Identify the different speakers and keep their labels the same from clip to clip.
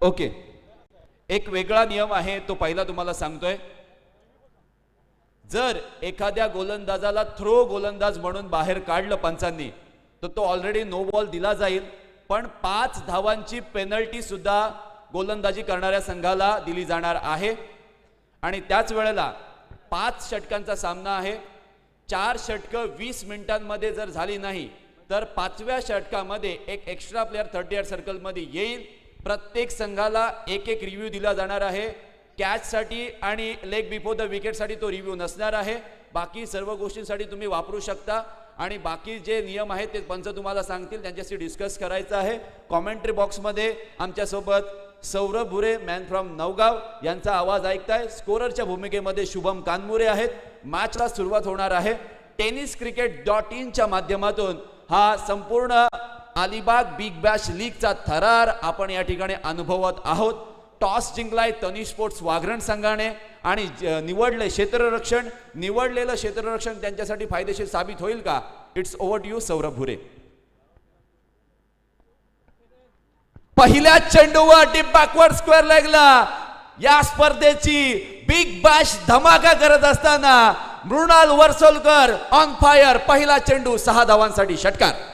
Speaker 1: Okay, एक वेगळा नियम आहे, तो पहिला तुम्हाला सांगतोय. जर एखाद्या गोलंदाजाला थ्रो गोलंदाज म्हणून बाहेर काढलं पंचांनी तर तो ऑलरेडी नो बॉल दिला जाईल, पण 5 धावांची पेनल्टी सुद्धा गोलंदाजी करणाऱ्या संघाला दिली जाणार आहे. आणि त्याच वेळेला 5 षटकांचा सामना आहे. 4 षटकं 20 मिनिटांमध्ये जर झाली नाही तर 5व्या षटकामध्ये एक एक्स्ट्रा प्लेयर 38 सर्कलमध्ये येईल. प्रत्येक संघाला एक रिव्ह्यू दिला जाणार आहे. कॅच साठी आणि लेग बिफोर द विकेट साठी तो रिव्ह्यू नसणार आहे. बाकी सर्व गोष्टींसाठी तुम्ही वापरू शकता. आणि बाकी जे नियम आहेत ते पंच तुम्हाला सांगतील, त्यांच्याशी डिस्कस करायचं आहे. कॉमेंट्री बॉक्समध्ये आमच्यासोबत सौरभ भुरे मॅन फ्रॉम नवगाव यांचा आवाज ऐकताय. स्कोररच्या भूमिकेमध्ये शुभम कानमुरे आहेत. मॅचला सुरुवात होणार आहे. tenniscricket.in च्या माध्यमातून हा संपूर्ण अलिबाग बिग बॅश लीगचा थरार आपण या ठिकाणी अनुभवत आहोत. टॉस जिंकलाय तनिष स्पोर्ट्स वाघरण संघाने आणि निवडले क्षेत्ररक्षण. निवडलेलं क्षेत्ररक्षण त्यांच्यासाठी फायदेशीर साबित होईल का? It's over to you Saurabh Bhure. पहिल्या चेंडूवर डीप बॅकवर्ड स्क्वेअर लेगला या स्पर्धेची बिग बॅश धमाका करत असताना मृणाल वर्सोलकर ऑन फायर. पहिला चेंडू 6 धावांसाठी षटकार.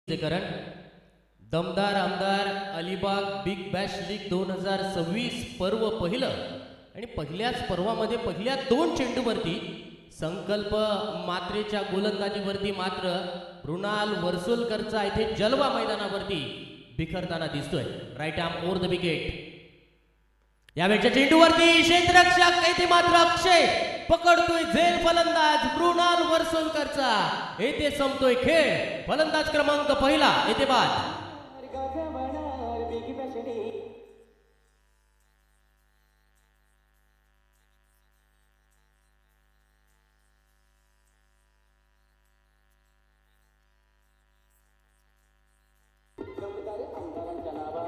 Speaker 2: करण दमदार आमदार अलिबाग बिग बॅश लीग 2026 पर्व पहिलं आणि पहिल्याच पर्वामध्ये पहिल्या 2 चेंडूवरती संकल्प मात्रेच्या गोलंदाजीवरती मात्र मृणाल वर्सोलकरचा इथे जलवा मैदानावरती बिखरताना दिसतोय. Right arm over the wicket. यावेळच्या चेंडूवरती क्षेत्ररक्षक इथे मात्र अक्षय पकडतोय झेल फलंदाज मृणाल वर्सोलकरचा. येथे संपतोय खेळ. फलंदाज क्रमांक पहिला येथे बाद.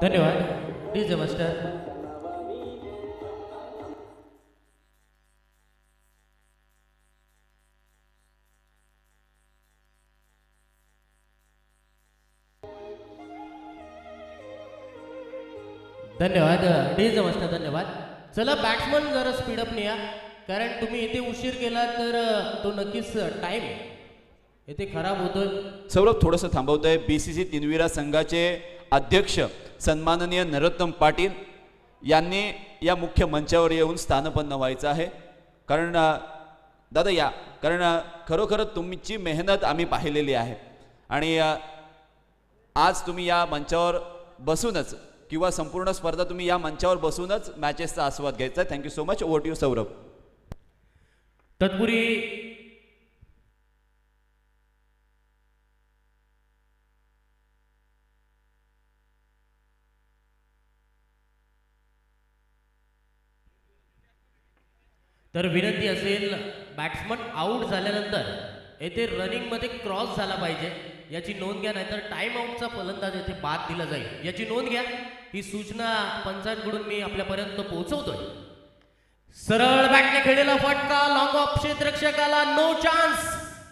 Speaker 2: धन्यवाद डीजे मास्टर. धन्यवाद डीजे मास्टर. धन्यवाद. चला बॅट्समन जरा स्पीडअप न्या, कारण तुम्ही इथे उशीर केला तर तो नक्कीच टाइम इथे खराब होतोय.
Speaker 1: सौरभ थोडंसं थांबवतोय. बीसीसी तिनविरा संघाचे अध्यक्ष सन्माननीय नरोत्तम पाटील यांनी या मुख्य मंचावर येऊन स्थानपन्न व्हायचं आहे. कारण दादा या, कारण खरोखर तुमची मेहनत आम्ही पाहिलेली आहे आणि आज तुम्ही या मंचावर बसूनच किंवा संपूर्ण स्पर्धा तुम्ही या मंचावर बसूनच मॅचेसचा आस्वाद घ्यायचा. Thank you so much. Over to you Saurabh.
Speaker 2: तत्पुरी तर विनंती असेल बॅट्समन आउट झाल्यानंतर येथे रनिंग मध्ये क्रॉस झाला पाहिजे याची नोंद घ्या, नाहीतर टाइम आउटचा फलंदाज येथे बाद दिला जाईल याची नोंद घ्या. ही सूचना पंचांकडून मी आपल्यापर्यंत पोहोचवतोय. सरळ बॅटने खेळलेला फटका लॉंग ऑफ क्षेत्ररक्षकाला नो चान्स.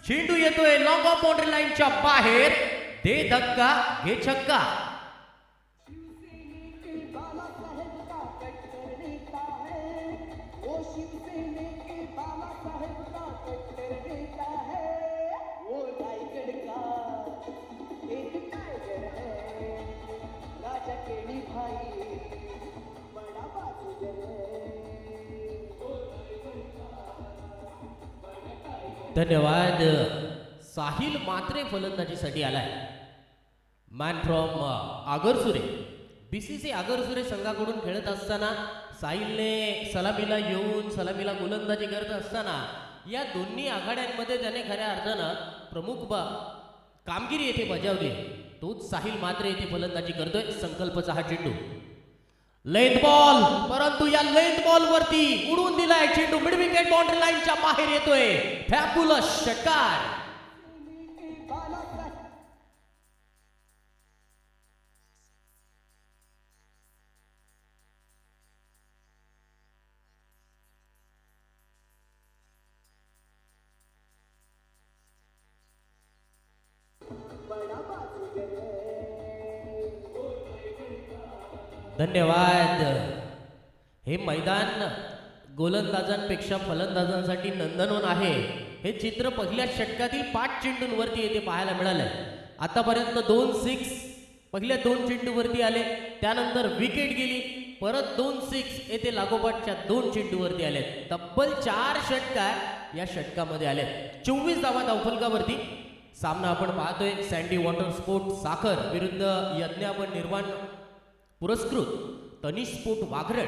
Speaker 2: चेंडू येतोय लॉंग ऑफ बाउंड्री लाईनच्या बाहेर. दे धक्का घे छक्का. धन्यवाद. साहिल मात्रे फलंदाजीसाठी आलाय. Man from Agarsure. BCC Agarsure संघाकडून खेळत असताना साहिलने सलामीला येऊन सलामीला गोलंदाजी करत असताना या दोन्ही आघाड्यांमध्ये त्याने खऱ्या अर्थानं प्रमुख कामगिरी येथे बजावली. तोच साहिल मात्रे येथे फलंदाजी करतोय. संकल्पचा हा चेंडू लेंथ बॉल, परंतु या लेंथ बॉल वरती उडून दिलाय चेंडू. मिड विकेट बाउंड्री लाईनच्या बाहेर येतोय. फॅब्युलस षटकार. धन्यवाद. हे मैदान गोलंदाजांपेक्षा फलंदाजांसाठी नंदनवन आहे. हे चित्र पहिल्या षटकातील 5 चेंडूंवरती येथे पाहायला मिळालंय. आतापर्यंत 2 6 पहिल्या 2 चेंडूवरती आले, त्यानंतर विकेट गेली, परत 2 6 येथे लागोपाठच्या 2 चेंडूवरती आले. तब्बल 4 षटकार या षटकामध्ये आले. 24 धावा धावफलकावरती. सामना आपण पाहतोय सँडी वॉटर स्पोर्ट साखर विरुद्ध यज्ञापन निर्माण पुरस्कृत तनिष स्पोर्ट वाघरण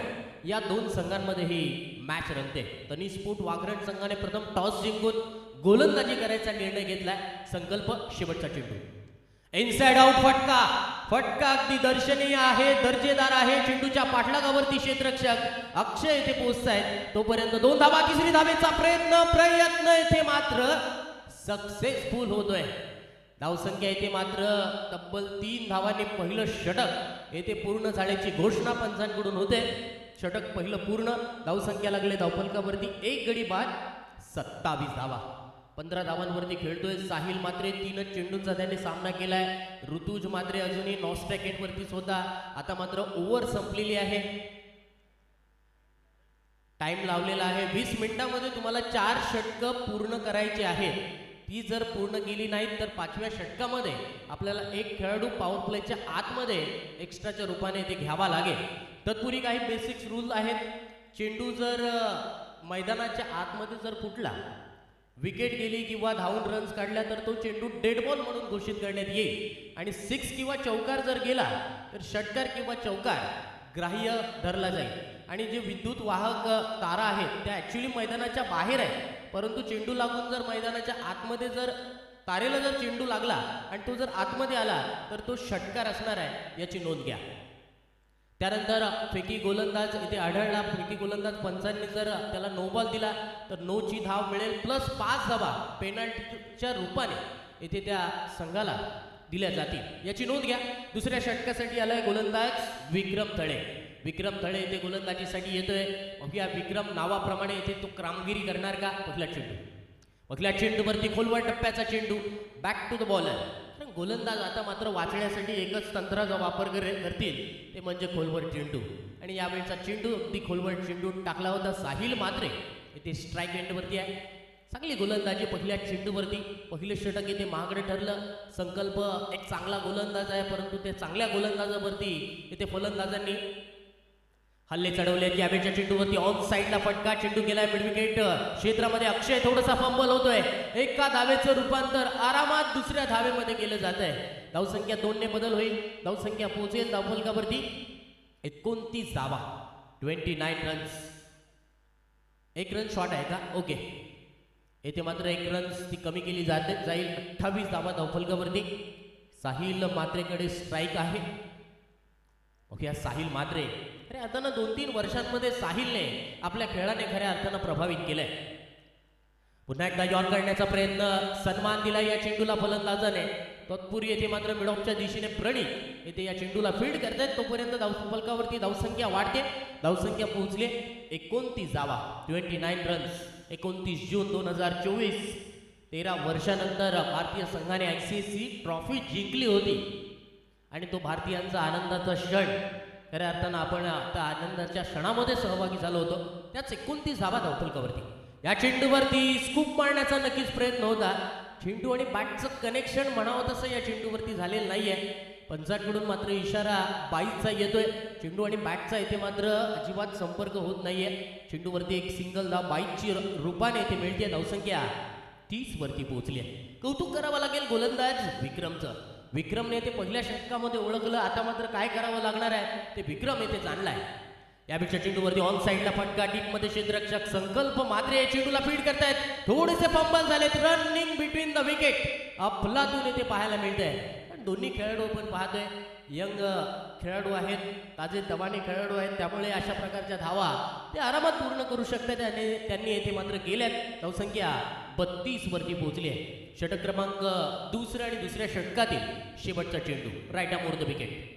Speaker 2: या 2 संघांमध्ये ही मॅच रंगते. तनिष स्पोर्ट वाघरण संघाने प्रथम टॉस जिंकून गोलंदाजी करायचा निर्णय घेतलाय. संकल्प शेवटचा चेंडू. इनसाइड आउट फटका. फटका अगदी दर्शनीय आहे, दर्जेदार आहे. चेंडूच्या पाठलागावरती क्षेत्ररक्षक अक्षय येथे पोहोचतायत. तोपर्यंत 2 धावा. तिसरी धावेचा प्रयत्न येथे मात्र सक्सेसफुल होतोय. धावसंख्या येथे मात्र तब्बल 3 धावांनी पहिलं षटक येथे पूर्ण झाल्याची घोषणा पंचांकडून होते. षटक पहिलं पूर्ण. धावसंख्या लागले धावफलकावरती 1 गडी बाद 27 धावा. 15 धावांवरती खेळतोय साहिल मात्रे. 3च चेंडूंचा त्याने सामना केलाय. ऋतुज मात्रे अजूनही नॉस्पॅकेट वरतीच होता. आता मात्र ओव्हर संपलेली आहे. टाइम लावलेला आहे. 20 मिनिटांमध्ये तुम्हाला 4 षटकं पूर्ण करायची आहेत. ती जर पूर्ण केली नाहीत तर 5व्या षटकामध्ये आपल्याला एक खेळाडू पॉवर प्लेच्या आतमध्ये एक्स्ट्राच्या रूपाने ते घ्यावा लागेल. तत्पूर्वी काही बेसिक्स रूल आहेत. चेंडू जर मैदानाच्या आतमध्ये जर फुटला, विकेट गेली किंवा धावून रन्स काढल्या तर तो चेंडू डेड बॉल म्हणून घोषित करण्यात येईल. आणि 6 किंवा चौकार जर गेला तर षटकार किंवा चौकार ग्राह्य धरला जाईल. आणि जे विद्युत वाहक तारा आहेत त्या ॲक्च्युली मैदानाच्या बाहेर आहे, परंतु चेंडू लागून जर मैदानाच्या आतमध्ये जर तारेला जर चेंडू लागला आणि तो जर आतमध्ये आला तर तो षटकार असणार आहे, याची नोंद घ्या. त्यानंतर फेकी गोलंदाज इथे आढळला. फेकी गोलंदाज पंचांनी जर त्याला नो बॉल दिला तर नोची धाव मिळेल प्लस 5 धावा पेनल्टीच्या रूपाने इथे त्या संघाला दिल्या जातील, याची नोंद घ्या. दुसऱ्या षटकासाठी आलाय गोलंदाज विक्रम थळे. विक्रम थळे इथे गोलंदाजीसाठी येतोय. मग या विक्रम नावाप्रमाणे इथे तो कामगिरी करणार का? पहिल्या चेंडूवरती खोलवर टप्प्याचा चेंडू. Back to the bowler. गोलंदाज आता मात्र वाचण्यासाठी एकच तंत्राचा वापर करतील, ते म्हणजे खोलवर चेंडू. आणि यावेळेचा चेंडू अगदी खोलवर चेंडू टाकला होता साहिल मात्रे. इथे स्ट्राईक एंडवरती आहे. चांगली गोलंदाजी पहिल्या चेंडूवरती. पहिलं षटक इथे महागडे ठरलं. संकल्प एक चांगला गोलंदाज आहे, परंतु त्या चांगल्या गोलंदाजावरती इथे फलंदाजांनी हल्ले चढवले. यावेळेच्या चेंडूवरती ऑन साईडला फटका. चेंडू गेलाय मिड विकेट क्षेत्रामध्ये. अक्षय थोडासा फंबल होतोय. एका धावेचं रूपांतर आरामात दुसऱ्या धावेमध्ये केलं जात आहे. धावसंख्या 2 ने बदल होईल. धावसंख्या पोहोचेल धावफलकावरती 29 धावा 29 रन्स. 1 रन शॉर्ट आहे का? ओके. येथे मात्र 1 रन्स ती कमी केली जाईल. 28 धावा धावफलकावरती. साहिल मात्रेकडे स्ट्राईक आहे. ओके. हा साहिल मात्रे अरे आता ना 2-3 वर्षांमध्ये साहिलने आपल्या खेळाने खऱ्या अर्थानं प्रभावित केलंय. पुन्हा एकदा यॉर्क करण्याचा प्रयत्न. सन्मान दिला या चेंडूला फलंदाजाने. तत्पूर्वी येथे मात्र मिडऑफच्या दिशेने प्रणीत येथे या चेंडूला फील्ड करतायत. तोपर्यंत धावफलकावरती धावसंख्या वाढते. धावसंख्या पोहोचली 29 धावा 29 रन्स. 29 जून 2024. 13 वर्षानंतर भारतीय संघाने ICC ट्रॉफी जिंकली होती आणि तो भारतीयांचा आनंदाचा क्षण. खऱ्या अर्थानं आपण आता आनंदाच्या क्षणामध्ये सहभागी झालो होतो. त्याच 29 धावा धावफलकावरती. या चेंडूवरती स्कूप मारण्याचा नक्कीच प्रयत्न होता. चेंडू आणि बॅटचं कनेक्शन म्हणावं तसं या चेंडूवरती झालेलं नाहीये. पंचांकडून मात्र इशारा 22चा येतोय. चेंडू आणि बॅटचा इथे मात्र अजिबात संपर्क होत नाहीये. चेंडूवरती एक सिंगल धाव 22ची रूपाने इथे मिळते. धावसंख्या 30 वरती पोहोचली आहे. कौतुक करावं लागेल गोलंदाज विक्रमचं. विक्रमने येथे पहिल्या षटकामध्ये ओळखलं, आता मात्र काय करावं लागणार आहे ते विक्रम येथे जाणलाय. यापेक्षा चेंडूवरती ऑन साईडला फटका, डीप मध्ये क्षेत्ररक्षक संकल्प मात्रे चेंडूला फीड करतायत. थोडेसे फंबल झालेत, रनिंग बिटवीन द विकेट अफलातून येथे पाहायला मिळतंय. पण दोन्ही खेळाडू आपण पाहतोय यंग खेळाडू आहेत, ताजे तवाने खेळाडू आहेत, त्यामुळे अशा प्रकारच्या धावा ते आरामात पूर्ण करू शकतात आणि त्यांनी येथे मात्र केल्यात. धावसंख्या 32 वरती पोहोचली आहे. षटक क्रमांक दुसऱ्या आणि दुसऱ्या षटकातील शेवटचा चेंडू राईट ऑफ द विकेट.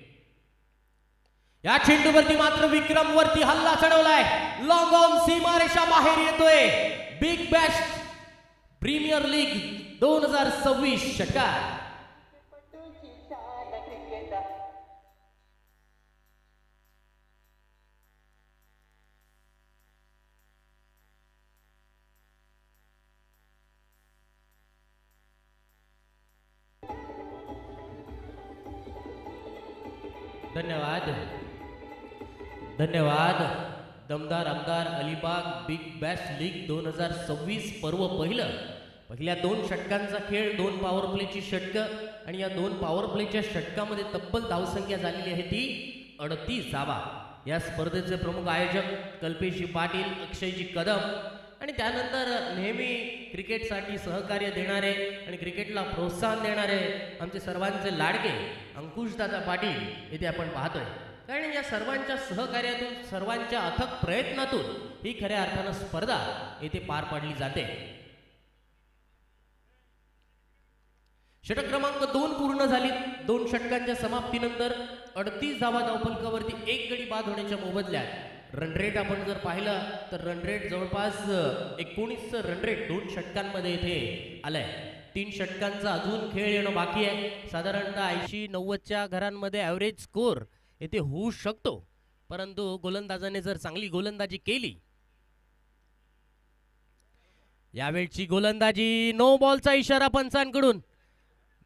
Speaker 2: या चेंडूवरती मात्र विक्रम वरती हल्ला चढवलाय. लॉंग ऑन सीमारेषा बाहेर येतोय. बिग बॅश प्रीमियर लीग 2026 षटकार. धन्यवाद धन्यवाद. दमदार आमदार अलिबाग बिग बॅश लीग 2026 पर्व पहिल्या 2 षटकांचा खेळ, 2 पॉवर प्लेची षटकं आणि या 2 पॉवर प्लेच्या षटकामध्ये तब्बल धावसंख्या झालेली आहे ती 38 धावा. या स्पर्धेचे प्रमुख आयोजक कल्पेशजी पाटील, अक्षयजी कदम आणि त्यानंतर नेहमी क्रिकेटसाठी सहकार्य देणारे आणि क्रिकेटला प्रोत्साहन देणारे आमचे सर्वांचे लाडके अंकुशदादा पाटील येथे आपण पाहतोय. कारण या सर्वांच्या सहकार्यातून, सर्वांच्या अथक प्रयत्नातून ही खऱ्या अर्थानं स्पर्धा येथे पार पाडली जाते. षटक क्रमांक 2 पूर्ण झाली. 2 षटकांच्या समाप्तीनंतर 38 धावा धावफलकावरती 1 गडी बाद होण्याच्या मोबदल्यात रन रेट आपण जर पाहिलं तर रन रेट जवळपास 19 रन रेट 2 षटकांमध्ये इथे आलंय. 3 षटकांचा अजून खेळ येणं बाकी आहे. साधारणतः 80-90च्या घरांमध्ये ॲव्हरेज स्कोर येथे होऊ शकतो, परंतु गोलंदाजाने जर चांगली गोलंदाजी केली. यावेळची गोलंदाजी नो बॉलचा इशारा पंचांकडून.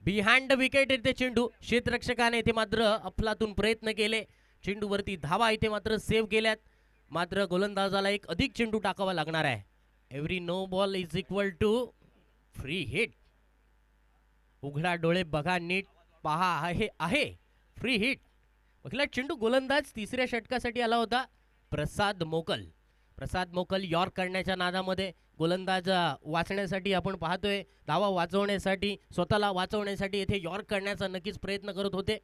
Speaker 2: बिहाइंड विकेट येथे चेंडू. क्षेत्ररक्षकाने येथे मात्र अफलातून प्रयत्न केले. चेंडूवरती धावा इथे मात्र सेव्ह केल्यात. मात्र गोलंदाजाला एक अधिक चेंडू टाकावा लागणार आहे. Every no ball is equal to free hit. उघडा डोळे बघा नीट, पहा आहे फ्री हिट. पहिला चेंडू गोलंदाज तिसऱ्या षटकासाठी आला होता प्रसाद मोकल. प्रसाद मोकल यॉर्क करण्याच्या नादामध्ये गोलंदाज वाचण्यासाठी आपण पाहतोय, धावा वाचवण्यासाठी, स्वतःला वाचवण्यासाठी येथे यॉर्क करण्याचा नक्कीच प्रयत्न करत होते.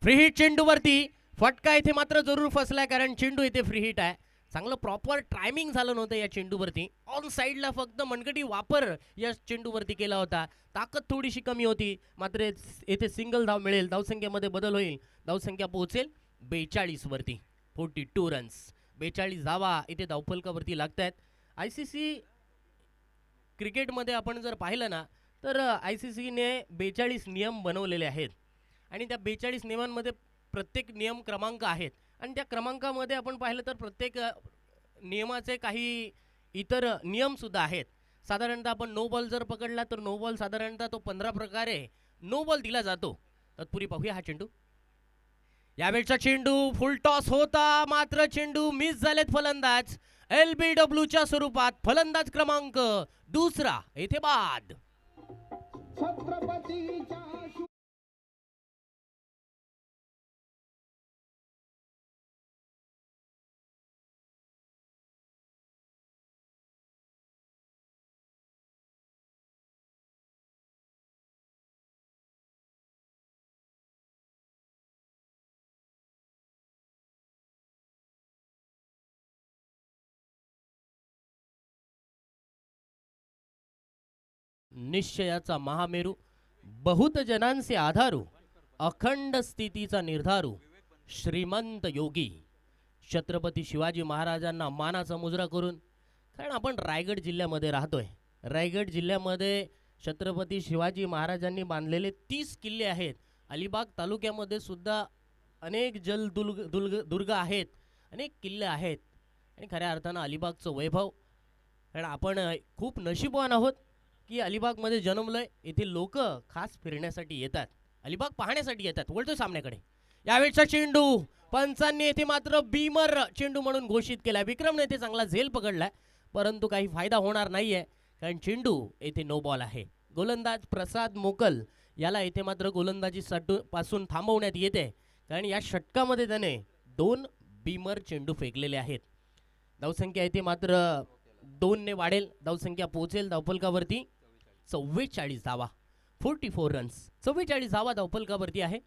Speaker 2: फ्री हिट चेंडूवरती फटका इथे मात्र जरूर फसलाय, कारण चेंडू इथे फ्री हिट आहे. चांगलं प्रॉपर टायमिंग झालं नव्हतं या चेंडूवरती. ऑन साईडला फक्त मनगटी वापर या चेंडूवरती केला होता. ताकद थोडीशी कमी होती. मात्र येथे सिंगल धाव मिळेल. धावसंख्येमध्ये बदल होईल. धावसंख्या पोहोचेल 42 वरती. 42 रन्स. 42 धावा इथे धावफलकावरती लागत आहेत. ICC क्रिकेटमध्ये आपण जर पाहिलं ना तर ICCने 42 नियम बनवलेले आहेत आणि त्या 42 नियमांमध्ये प्रत्येक नियम क्रमांक आहेत आणि त्या क्रमांकामध्ये आपण पाहिलं तर प्रत्येक नियमाचे काही इतर नियमसुद्धा आहेत. साधारणतः आपण नो बॉल जर पकडला तर नो बॉल साधारणतः तो 15 प्रकारे नो बॉल दिला जातो. तत्पूर्वी पाहूया हा चेंडू. यावेळचा चेंडू फुल टॉस होता, मात्र चेंडू मिस झालेत फलंदाज. LBWच्या स्वरूपात फलंदाज क्रमांक 2 येथे बाद. निश्चयाचा महामेरू, बहुत जनांचे आधारू, अखंड स्थितीचा निर्धारू, श्रीमंत योगी छत्रपती शिवाजी महाराजांना मानाचा मुजरा करून. कारण आपण रायगड जिल्ह्यामध्ये राहतोय. रायगड जिल्ह्यामध्ये छत्रपती शिवाजी महाराजांनी बांधलेले 30 किल्ले आहेत. अलिबाग तालुक्यामध्ये सुद्धा अनेक दुर्ग आहेत, अनेक किल्ले आहेत आणि खऱ्या अर्थानं अलिबागचं वैभव. कारण आपण खूप नशीबवान आहोत की अलिबागमध्ये जन्मलोय. येथील लोक खास फिरण्यासाठी येतात, अलिबाग पाहण्यासाठी येतात. वळतोय सामन्याकडे. यावेळचा चेंडू पंचांनी येथे मात्र बीमर चेंडू म्हणून घोषित केला. विक्रमने येथे चांगला झेल पकडलाय, परंतु काही फायदा होणार नाहीये, कारण चेंडू येथे नो बॉल आहे. गोलंदाज प्रसाद मोकल याला येथे मात्र गोलंदाजी पासून थांबवण्यात येते, कारण या षटकामध्ये त्याने 2 बीमर चेंडू फेकलेले आहेत. धावसंख्या येथे मात्र 2 ने वाढेल. धावसंख्या पोहोचेल धावफलकावरती 44 धावा, 44 रन्स. 44 धावा धावफलकावरती आहे.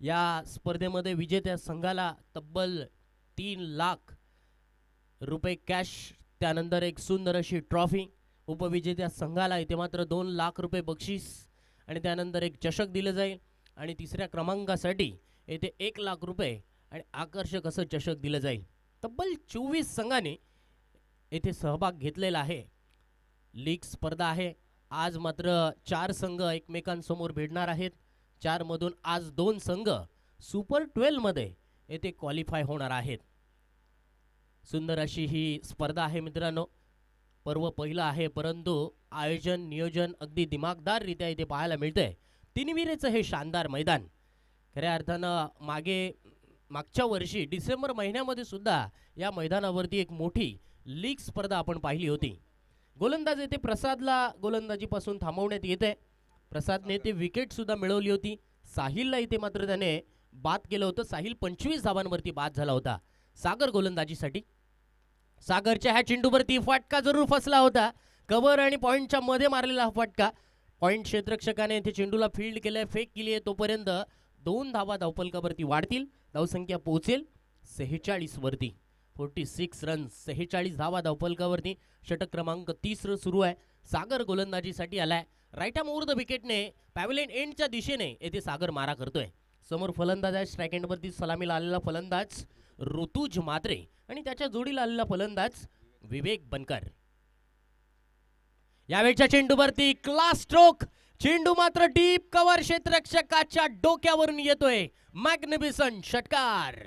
Speaker 2: या स्पर्धेमध्ये विजेत्या संघाला तब्बल 3 लाख रुपये कॅश, त्यानंतर एक सुंदर अशी ट्रॉफी. उपविजेत्या संघाला इथे मात्र 2 लाख रुपये बक्षीस आणि त्यानंतर एक चषक दिलं जाईल. आणि तिसऱ्या क्रमांकासाठी येथे 1 लाख रुपये आणि आकर्षक असं चषक दिलं जाईल. तब्बल 24 संघाने येथे सहभाग घेतलेला आहे. लीग स्पर्धा आहे. आज मात्र 4 संघ एकमेकांसमोर भिडणार आहेत. 4 मधून आज 2 संघ सुपर 12 मध्ये येथे क्वालिफाय होणार आहेत. सुंदर अशी ही स्पर्धा आहे मित्रांनो. पर्व पहिलं आहे, परंतु आयोजन नियोजन अगदी दिमागदाररित्या इथे पाहायला मिळतंय. तिनविरेचं हे शानदार मैदान खऱ्या अर्थानं मागच्या वर्षी डिसेंबर महिन्यामध्ये सुद्धा या मैदानावरती एक मोठी लीग स्पर्धा आपण पाहिली होती. गोलंदाज येथे प्रसादला गोलंदाजीपासून थांबवण्यात येते. प्रसादने ते विकेट सुद्धा मिळवली होती. साहिलला इथे मात्र त्याने बाद केलं होतं. साहिल 25 धावांवरती बाद झाला होता. सागर गोलंदाजीसाठी. सागरच्या ह्या चेंडूवरती फटका जरूर फसला होता. कव्हर आणि पॉइंटच्या मध्ये मारलेला फटका. पॉइंट क्षेत्ररक्षकाने इथे चेंडूला फील्ड केलंय, फेक केली आहे. तोपर्यंत 2 धावा धावफलकावरती वाढतील. धावसंख्या पोहोचेल 46 वरती. 46 रन्स, 46 धावा धावफलकावरती. षटक क्रमांक 30 सुरू आहे. सागर गोलंदाजीसाठी आलाय. राईट आर्म ओव्हर द विकेटने पॅव्हलियन एंडच्या दिशेने येथे सागर मारा करतोय. समोर फलंदाज आहे. स्ट्राईक एंडवरती सलामीला आलेला फलंदाज ऋतुज म्हात्रे आणि त्याच्या जोडीला आलेला फलंदाज विवेक बनकर. यावेळच्या चेंडूवरती क्लास स्ट्रोक. चेंडू मात्र डीप कव्हर क्षेत्ररक्षकाच्या डोक्यावरून येतोय. मॅग्निफिसंट षटकार.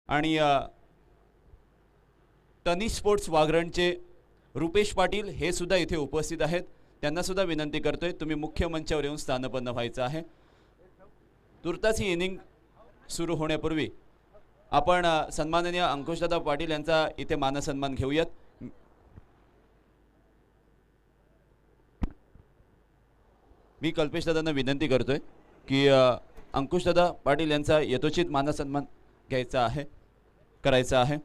Speaker 1: आणि तनिष स्पोर्ट्स वाघरणचे रुपेश पाटील हे सुद्धा इथे उपस्थित आहेत. त्यांना सुद्धा विनंती करतोय, तुम्ही मुख्य मंचावर येऊन स्थानपन्न व्हायचं आहे. तुर्तास ही इनिंग सुरू होण्यापूर्वी आपण सन्माननीय अंकुशदादा पाटील यांचा इथे मानसन्मान घेऊयात. मी कल्पेशदादांना विनंती करतोय की अंकुशदादा पाटील यांचा यथोचित मानसन्मान घ्यायचा आहे, करायचा आहे.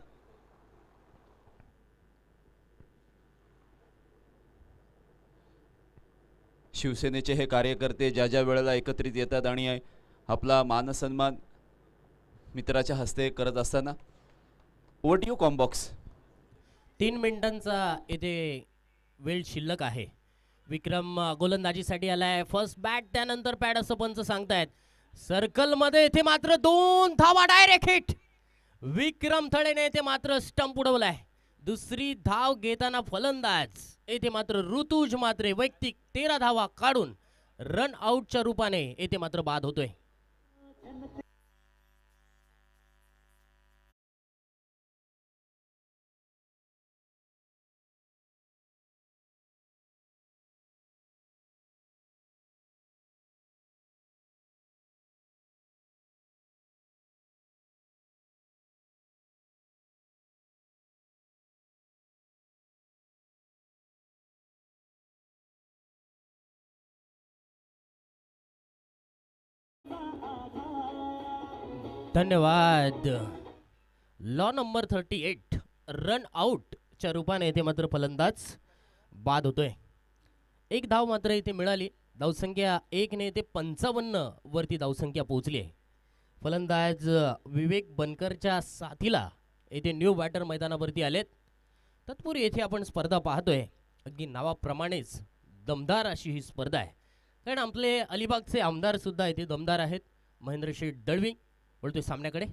Speaker 1: शिवसेनेचे हे कार्यकर्ते ज्या ज्या वेळेला एकत्रित येतात आणि आपला मानसन्मान मित्राच्या हस्ते करत असताना ओव्हर टू यू कॉम्बॉक्स.
Speaker 2: 3 मिनिटांचा इथे वेळ शिल्लक आहे. विक्रम गोलंदाजीसाठी आलाय. फर्स्ट बॅट त्यानंतर पॅड असं पंच सांगतायत. सर्कलमध्ये इथे मात्र 2 धावा डायरेक्ट हिट. विक्रम थळेने इथे मात्र स्टंप उडवलाय. दुसरी धाव घेताना फलंदाज येथे मात्र ऋतुज मात्रे वैयक्तिक 13 धावा काढून रन आउटच्या रूपाने येथे मात्र बाद होतोय. धन्यवाद. लॉ नंबर 38 रन आउटच्या रूपाने इथे मात्र फलंदाज बाद होतोय. एक धाव मात्र इथे मिळाली. धावसंख्या 1 ने ते 55 वरती धावसंख्या पोहोचली आहे. फलंदाज विवेक बनकरच्या साथीला येथे न्यू बॅटर मैदानावरती आलेत. तत्पूर्वी येथे आपण स्पर्धा पाहतोय. अगदी नावाप्रमाणेच दमदार अशी ही स्पर्धा आहे. कारण आपले अलिबागचे आमदार सुद्धा इथे दमदार आहेत. महेंद्र शेठ दळवी बोलतोय सामन्याकडे.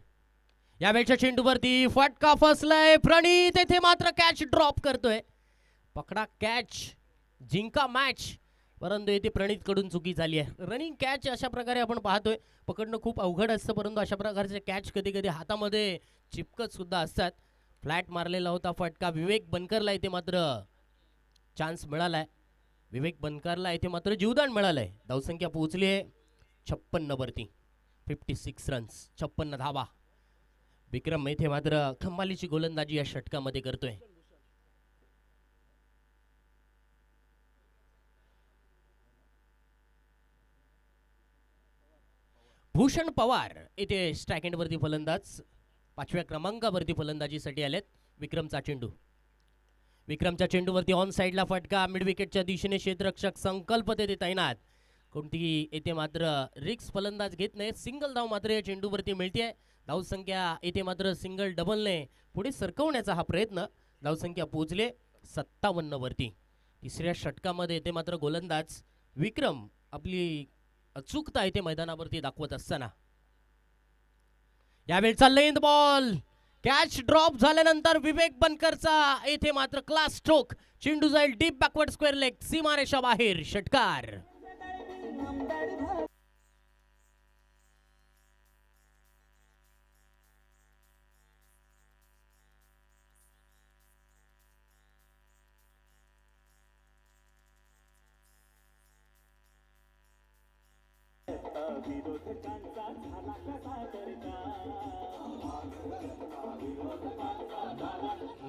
Speaker 2: या वेळच्या चेंडूवरती फटका फसलाय. प्रणित येथे मात्र कॅच ड्रॉप करतोय. पकडा कॅच जिंका मॅच. परंतु येथे प्रणित कडून चुकी झाली आहे. रनिंग कॅच अशा प्रकारे आपण पाहतोय. पकडणं खूप अवघड असतं परंतु अशा प्रकारचे कॅच कधी कधी हातामध्ये चिपकत सुद्धा असतात. फ्लॅट मारलेला होता फटका. विवेक बनकरला इथे मात्र चान्स मिळालाय. विवेक बनकरला इथे मात्र जीवदान मिळालंय. धावसंख्या पोहोचली आहे 56 वरती. 56 रन्स 56 धावा. विक्रम इथे मात्र कमालीची गोलंदाजी या षटकामध्ये करतोय. भूषण पवार इथे स्ट्राइक एंड वरती फलंदाज 5व्या क्रमांकावरती फलंदाजीसाठी आलेत. विक्रमचा चेंडू. विक्रमच्या चेंडूवरती ऑन साइडला फटका. मिड विकेटच्या दिशेने क्षेत्ररक्षक संकल्प तेथे तैनात. कोणतीही येथे मात्र रिक्स फलंदाज घेत नाही. सिंगल धाव मात्र या चेंडूवरती मिळते. धावसंख्या येथे मात्र सिंगल डबलने पुढे सरकवण्याचा हा प्रयत्न. धावसंख्या पोहोचले 57 वरती. तिसऱ्या षटकामध्ये येथे मात्र गोलंदाज विक्रम आपली अचूकता इथे मैदानावरती दाखवत असताना यावेळचा लेंथ बॉल कॅच ड्रॉप झाल्यानंतर विवेक बनकरचा येथे मात्र क्लास स्ट्रोक. चेंडू जाईल डीप बॅकवर्ड स्क्वेअर लेग सीमारेषा बाहेर. षटकार.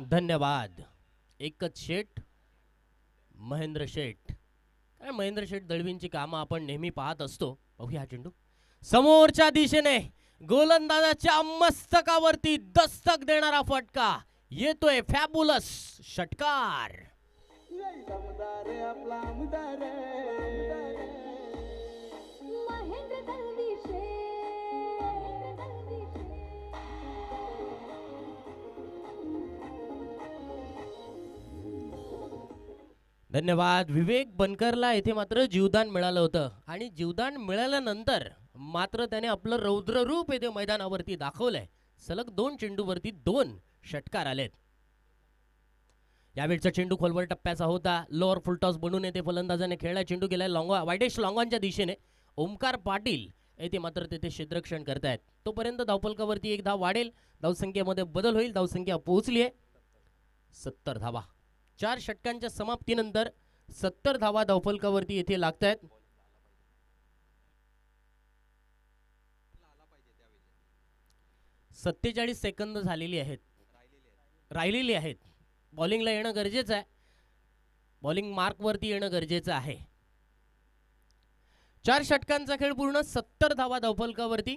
Speaker 2: धन्यवाद. एकच शेठ महेंद्र शेठ. काय महेंद्र शेठ दळवींची कामं आपण नेहमी पाहत असतो. बघूया चेंडू समोरच्या दिशेने गोलंदाजाच्या मस्तकावरती दस्तक देणारा फटका येतोय. फॅबुलस. षटकार. धन्यवाद. विवेक बनकरला येथे मात्र जीवदान मिळालं होतं आणि जीवदान मिळाल्यानंतर मात्र त्याने आपलं रौद्र रूप येथे मैदानावरती दाखवलंय. सलग 2 चेंडूवरती 2 षटकार आलेत. यावेळचा चेंडू खोलवर टप्प्याचा होता. लोअर फुलटॉस बनून येथे फलंदाजाने खेळला. चेंडू गेलाय वायडेश लॉंगॉनच्या दिशेने. ओमकार पाटील येथे मात्र तेथे क्षेत्ररक्षण करतायत. तोपर्यंत धावफलकावरती 1 धाव वाढेल. धावसंख्येमध्ये बदल होईल. धावसंख्या पोहोचली आहे 70 धावा. 4 षटकांच्या समाप्तीनंतर 70 धावा धावफलकावरती येथे लागतायत. सत्तेचाळीस सेकंद झालेली आहेत राहिलेली आहेत. बॉलिंगला येणं गरजेचं आहे. बॉलिंग मार्कवरती येणं गरजेचं आहे. 4 षटकांचा खेळ पूर्ण. 70 धावा धावफलकावरती.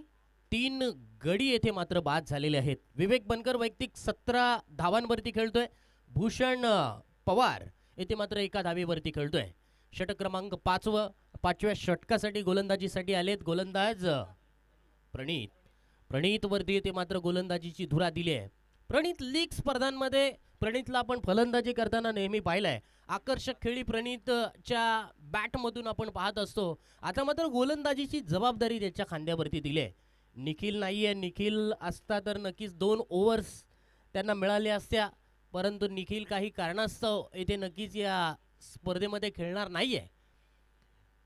Speaker 2: 3 गडी येथे मात्र बाद झालेले आहेत. विवेक बनकर वैयक्तिक 17 धावांवरती खेळतोय. भूषण पवार येथे मात्र 1 धावेवरती खेळतोय. षटक क्रमांक 5व्या षटकासाठी गोलंदाजीसाठी आलेत गोलंदाज प्रणीत. प्रणीत वरती येते मात्र गोलंदाजीची धुरा दिली आहे. प्रणीत लीग स्पर्धांमध्ये प्रणीतला आपण फलंदाजी करताना नेहमी पाहिलंय. आकर्षक खेळी प्रणीतच्या बॅटमधून आपण पाहत असतो. आता मात्र गोलंदाजीची जबाबदारी त्याच्या खांद्यावरती दिली आहे. निखिल नाहीये. निखिल असता तर नक्कीच 2 ओव्हर्स त्यांना मिळाल्या असत्या, परंतु निखिल काही कारणास्तव येथे नक्कीच या स्पर्धेमध्ये खेळणार नाहीये.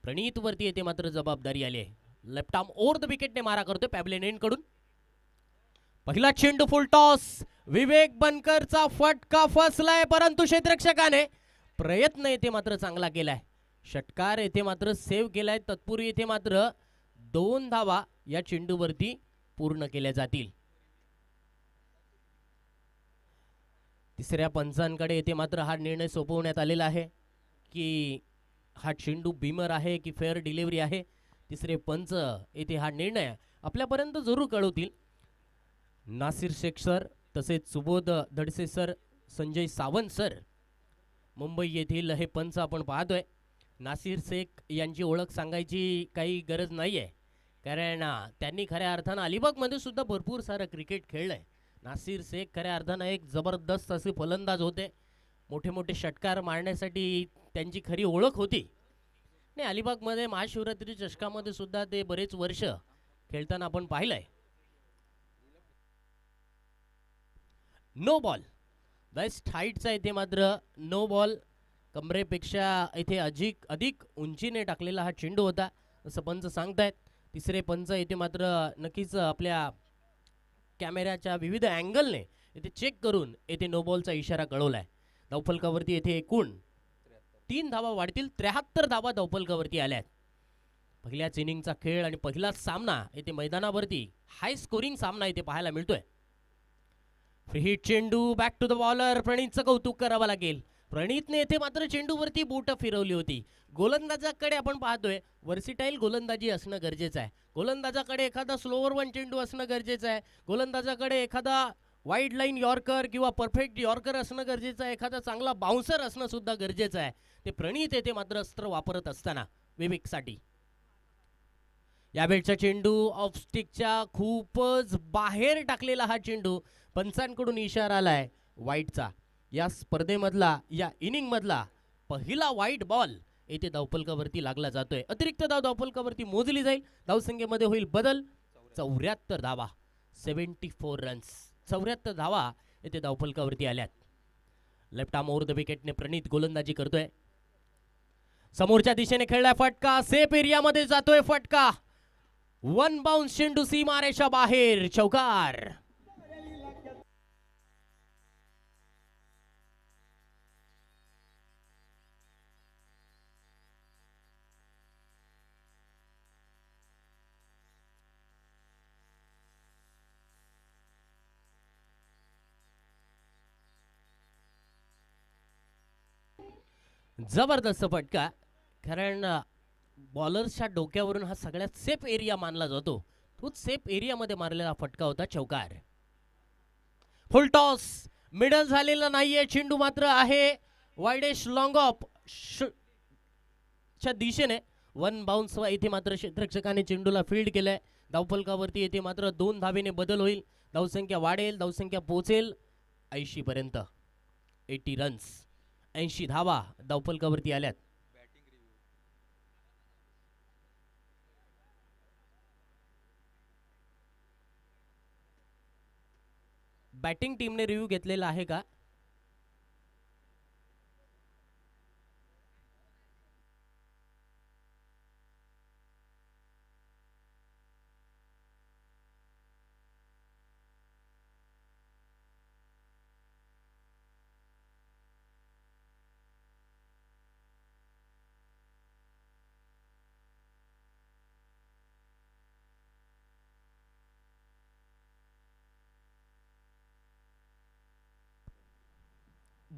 Speaker 2: प्रणीत वरती येते मात्र जबाबदारी आली आहे. लेफ्ट आर्म ओव्हर द विकेटने मारा करतोय पॅब्लेन एंड कडून. पहिला चेंडू फुल टॉस. विवेक बनकरचा फटका फसलाय, परंतु क्षेत्ररक्षकाने प्रयत्न येथे मात्र चांगला केलाय. षटकार येथे मात्र सेव्ह केलाय. तत्पूर्वी येथे मात्र 2 धावा या चेंडूवरती पूर्ण केल्या जातील. तिसऱ्या पंचांकडे येथे मात्र हा निर्णय सोपवण्यात आलेला आहे की हा चेंडू बीमर आहे की फेअर डिलिव्हरी आहे. तिसरे पंच येथे हा निर्णय आपल्यापर्यंत जरूर कळवतील. नासिर शेख सर, तसेच सुबोध धडसे सर, संजय सावंत सर, मुंबई येथील हे पंच आपण पाहतोय. नासिर शेख यांची ओळख सांगायची काही गरज नाही आहे, कारण त्यांनी खऱ्या अर्थानं अलिबागमध्ये सुद्धा भरपूर सारं क्रिकेट खेळलंय. नासिर शेख खऱ्या अर्थानं एक जबरदस्त असे फलंदाज होते. मोठे मोठे षटकार मारण्यासाठी त्यांची खरी ओळख होती. आणि अलिबागमध्ये महाशिवरात्री चषकामध्ये सुद्धा ते बरेच वर्ष खेळताना आपण पाहिलंय. No ball. बेस्ट हाईटचा इथे मात्र नो बॉल. कमरेपेक्षा इथे अधिक उंचीने टाकलेला हा चेंडू होता असं पंच सांगतायत. तिसरे पंच इथे मात्र नक्कीच आपल्या कॅमेऱ्याच्या विविध अँगलने इथे चेक करून येथे नो बॉलचा इशारा कळवलाय. धावफलकावरती येथे एकूण 3 धावा वाढतील. 73 धावा धावफलकावरती आल्यात. पहिल्याच इनिंगचा खेळ आणि पहिला सामना येथे मैदानावरती हाय स्कोरिंग सामना इथे पाहायला मिळतोय. फ्री हिट चेंडू बॅक टू द बॉलर. प्रणीतचं कौतुक करावं लागेल. प्रणीतने येथे मात्र चेंडूवरती बोट फिरवली होती. गोलंदाजाकडे आपण पाहतोय वर्सिटाईल गोलंदाजी असणं गरजेचं आहे. गोलंदाजाकडे एखादा स्लोवर वन चेंडू असणं गरजेचं आहे. गोलंदाजाकडे एखादा वाईड लाईन यॉर्कर किंवा परफेक्ट यॉर्कर असणं गरजेचं आहे. एखादा चांगला बाउन्सर असणं सुद्धा गरजेचं आहे. ते प्रणीत येथे मात्र अस्त्र वापरत असताना विवेकसाठी. यावेळचा चेंडू ऑफ स्टिकच्या खूपच बाहेर टाकलेला हा चेंडू. पंचांकडून इशारा आलाय वाईटचा. या स्पर्धेमधला या इनिंग मधला पहिला वाईट बॉल येथे धावफलकावरती लागला जातोय. अतिरिक्त धाव धावफलकावरती मोजली जाईल. धावसंख्येमध्ये होईल बदल. 74 धावा, 74 रन्स. 74 धावा येथे धावफलकावरती आल्यात. लेफ्ट आर्म ओव्हर द विकेटने प्रणीत गोलंदाजी करतोय. समोरच्या दिशेने खेळलाय फटका. सेफ एरियामध्ये जातोय फटका. 1 बाउन्स चेंडू सीमारेषा बाहेर. चौकार. जबरदस्त फटका, कारण बॉलर्सच्या डोक्यावरून हा सगळ्यात सेफ एरिया मानला जातो. तोच सेफ एरियामध्ये मारलेला फटका होता. चौकार. फुल टॉस. मिडल झालेला नाहीये. चेंडू मात्र आहे वाइडेश लॉंग ऑफ च्या दिशेने. 1 बाउन्स इथे मात्र क्षेत्ररक्षकाने चेंडूला फील्ड केलाय. धावफलकावरती येथे मात्र 2 धावेने बदल होईल. धावसंख्या वाढेल. धावसंख्या पोहोचेल 80 पर्यंत. 80 रन्स, 80 धावा धावफलकावरती आल्यात. बॅटिंग टीमने रिव्ह्यू घेतलेला आहे का?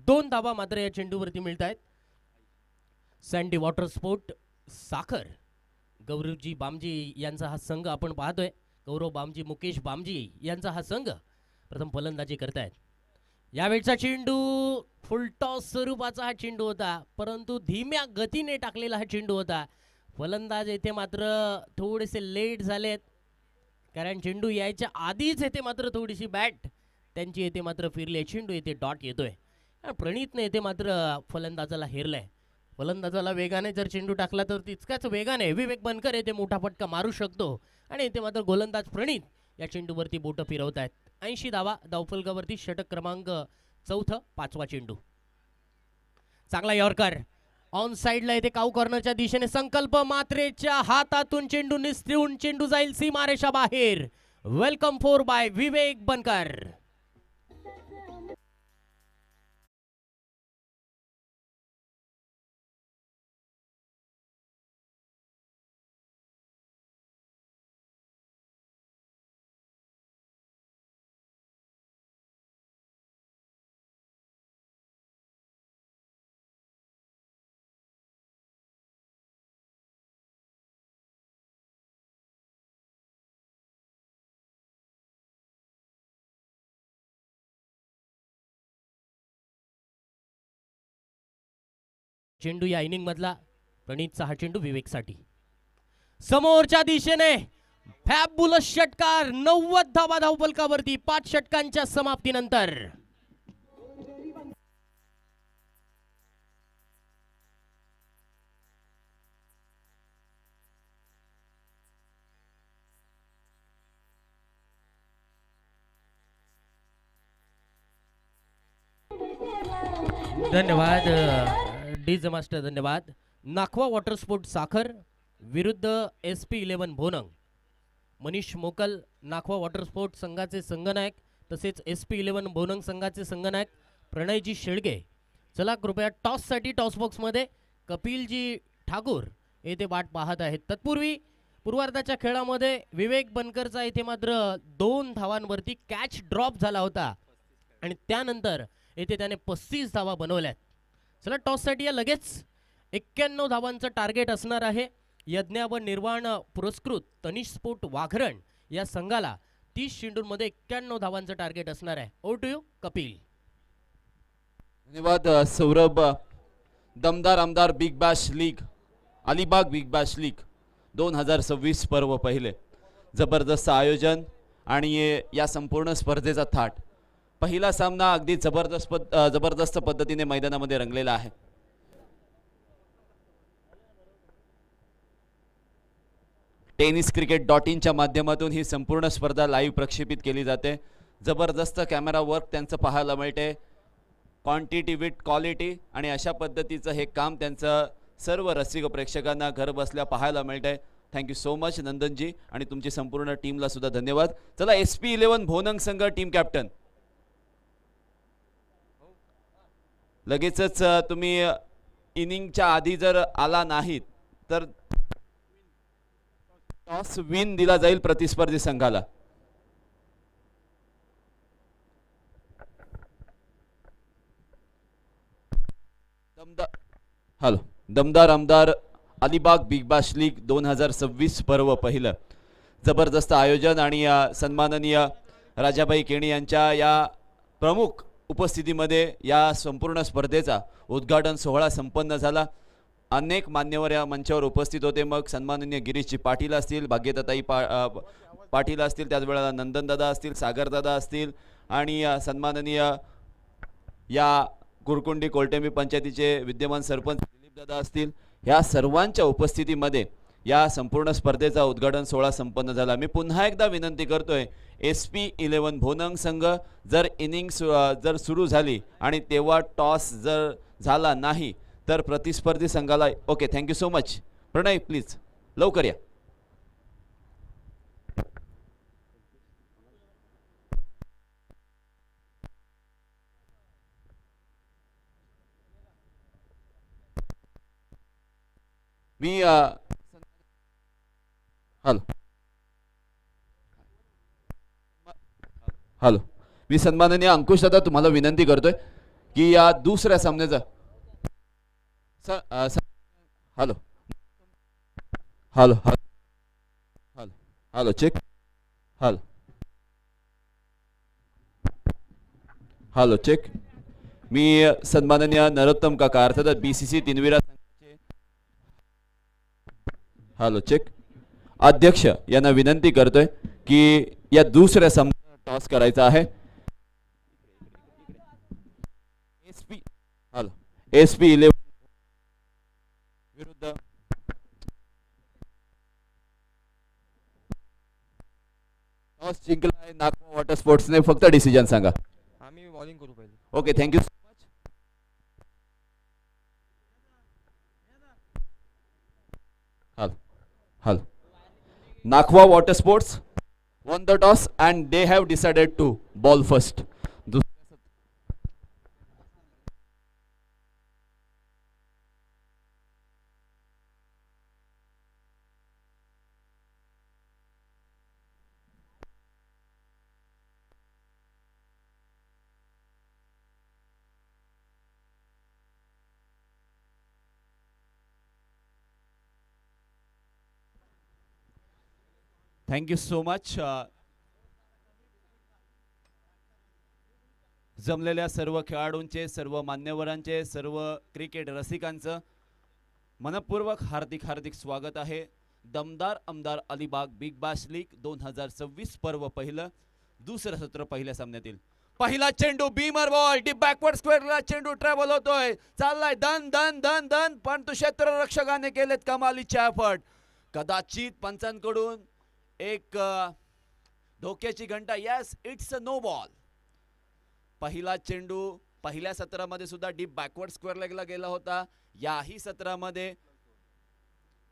Speaker 2: दोन धावा मात्र या चेंडूवरती मिळत आहेत. सँडी वॉटर स्पोर्ट साखर गौरवजी बामजी यांचा हा संघ आपण पाहतोय. गौरव बामजी, मुकेश बामजी यांचा हा संघ प्रथम फलंदाजी करतायत. यावेळचा चेंडू फुलटॉस स्वरूपाचा हा चेंडू होता, परंतु धीम्या गतीने टाकलेला हा चेंडू होता. फलंदाज येथे मात्र थोडेसे लेट झालेत, कारण चेंडू यायच्या आधीच येथे मात्र थोडीशी बॅट त्यांची येथे मात्र फिरली. चेंडू येथे डॉट येतोय. प्रणितने येथे मात्र फलंदाजाला हेरलंय. फलंदाजाला वेगाने जर चेंडू टाकला तर तितक्याच वेगाने विवेक बनकर येथे मोठा फटका मारू शकतो. आणि येथे मात्र गोलंदाज प्रणित या चेंडूवरती बोटं फिरवत आहेत. 80 धावा धावफलकावरती. षटक क्रमांक 4, 5वा चेंडू. चांगला यॉर्कर ऑन साइडला येथे काऊ कॉर्नरच्या दिशेने संकल्प मात्रेच्या हातातून चेंडू निसटून चेंडू जाईल सीमारेषा बाहेर. वेलकम 4 बाय विवेक बनकर. चेंडू या इनिंग मधला प्रणितचा हा चेंडू विवेकसाठी. समोरच्या दिशेने फॅबुलस षटकार. 90 धावा धावफलकावरती 5 षटकांच्या समाप्तीनंतर. धन्यवाद डीज मास्टर. धन्यवाद. नाखवा वॉटर स्पोर्ट साखर विरुद्ध SP11 भोनंग. मनीष मोकल नाखवा वॉटर स्पोर्ट संघाचे संघनायक, तसेच SP11 भोनंग संघाचे संघनायक प्रणयजी शेळगे. चला कृपया टॉससाठी टॉस बॉक्समध्ये कपिलजी ठाकूर येथे वाट पाहत आहेत. तत्पूर्वी पूर्वार्धाच्या खेळामध्ये विवेक बनकरचा इथे मात्र 2 धावांवरती कॅच ड्रॉप झाला होता आणि त्यानंतर येथे त्याने 35 धावा बनवल्यात. चला टॉससाठी या लगेच 91 धावांचं टार्गेट असणार आहे. यज्ञ व निर्वाण पुरस्कृत तनिष स्पोर्ट वाघरण या संघाला 30 चेंडूंमध्ये 91 धावांचं टार्गेट असणार आहे. Over to you Kapil.
Speaker 1: धन्यवाद सौरभ. दमदार आमदार big bash league, Alibag big bash league 2026 पर्व पहिले. जबरदस्त आयोजन आणि या संपूर्ण स्पर्धेचा थाट. पहिला सामना अगदी जबरदस्त पद्धतीने मैदानामध्ये रंगलेला आहे. tenniscricket.in च्या माध्यमातून ही संपूर्ण स्पर्धा लाईव्ह प्रक्षेपित केली जाते. जबरदस्त कॅमेरा वर्क त्यांचं पाहायला मिळते. क्वांटिटी विथ क्वालिटी आणि अशा पद्धतीचं हे काम त्यांचं सर्व रसिक प्रेक्षकांना घर बसल्या पाहायला मिळते. थँक्यू सो मच नंदनजी आणि तुमची संपूर्ण टीमला सुद्धा धन्यवाद. चला SP11 भोनंग संघ टीम कॅप्टन लगेचच तुम्ही इनिंगच्या आधी जर आला नाहीत तर टॉस विन दिला जाईल प्रतिस्पर्धी संघाला. दमदार आमदार अलिबाग बिग बॅश लीग 2026 पर्व पहिलं. जबरदस्त आयोजन आणि सन्माननीय राजाबाई केणी यांच्या या प्रमुख उपस्थितीमध्ये या संपूर्ण स्पर्धेचा उद्घाटन सोहळा संपन्न झाला. अनेक मान्यवर या मंचावर उपस्थित होते. मग सन्माननीय गिरीशजी पाटील असतील, भाग्यताताई पाटील असतील, त्याच वेळेला नंदनदादा असतील, सागरदादा असतील आणि सन्माननीय या गुरकुंडी कोलटेंबी पंचायतीचे विद्यमान सरपंच दिलीपदादा असतील. ह्या सर्वांच्या उपस्थितीमध्ये या संपूर्ण स्पर्धेचा उद्घाटन सोहळा संपन्न झाला. मी पुन्हा एकदा विनंती करतोय, SP11 भोनंग संघ जर इनिंग्स जर सुरू झाली आणि तेव्हा टॉस जर झाला नाही तर प्रतिस्पर्धी संघाला. Okay, thank you so much. Pranay please लवकर या. मी हॅलो मी सन्माननीय अंकुश दादा तुम्हाला विनंती करतोय की या दुसऱ्या सामन्याचा hello hello hello hello check hello check. मी सन्माननीय नरोत्तम काका अर्थात बीसीसी तिनविरा संघाचे हॅलो चेक अध्यक्ष यांना विनंती करतोय की या दुसऱ्या सामन्यात टॉस करायचा आहे. एसपी हॅलो एसपी 11 विरुद्ध टॉस जिंकलाय नागपूर वॉटर स्पोर्ट्सने. फक्त डिसिजन सांगा.
Speaker 3: आम्ही बॉलिंग करू पहिले.
Speaker 1: Okay thank you so much. Hello hello Nakhwa water sports won the toss and they have decided to ball first. Thank you so much. जमलेल्या सर्व खेळाडूंचे, सर्व मान्यवरांचे, सर्व क्रिकेट रसिकांचं मनपूर्वक हार्दिक हार्दिक स्वागत आहे. दमदार आमदार अलिबाग बिग बॅश लीग 2026 पर्व पहिलं दुसरं सत्र पहिल्या सामन्यातील पहिला चेंडू बीमर बॉल डीप बॅकवर्ड स्क्वेअरला चेंडू ट्रॅव्हल होतोय. चाललाय धन धन धन धन पण तो क्षेत्ररक्षकाने केलेत कमालीचे एफर्ट. कदाचित पंचांकडून एक धोक्याची घंटा. Yes it's a no ball. पहिला चेंडू पहिल्या सत्रामध्ये सुद्धा डीप बॅकवर्ड स्क्वेअर लेगला गेला होता. याही सत्रामध्ये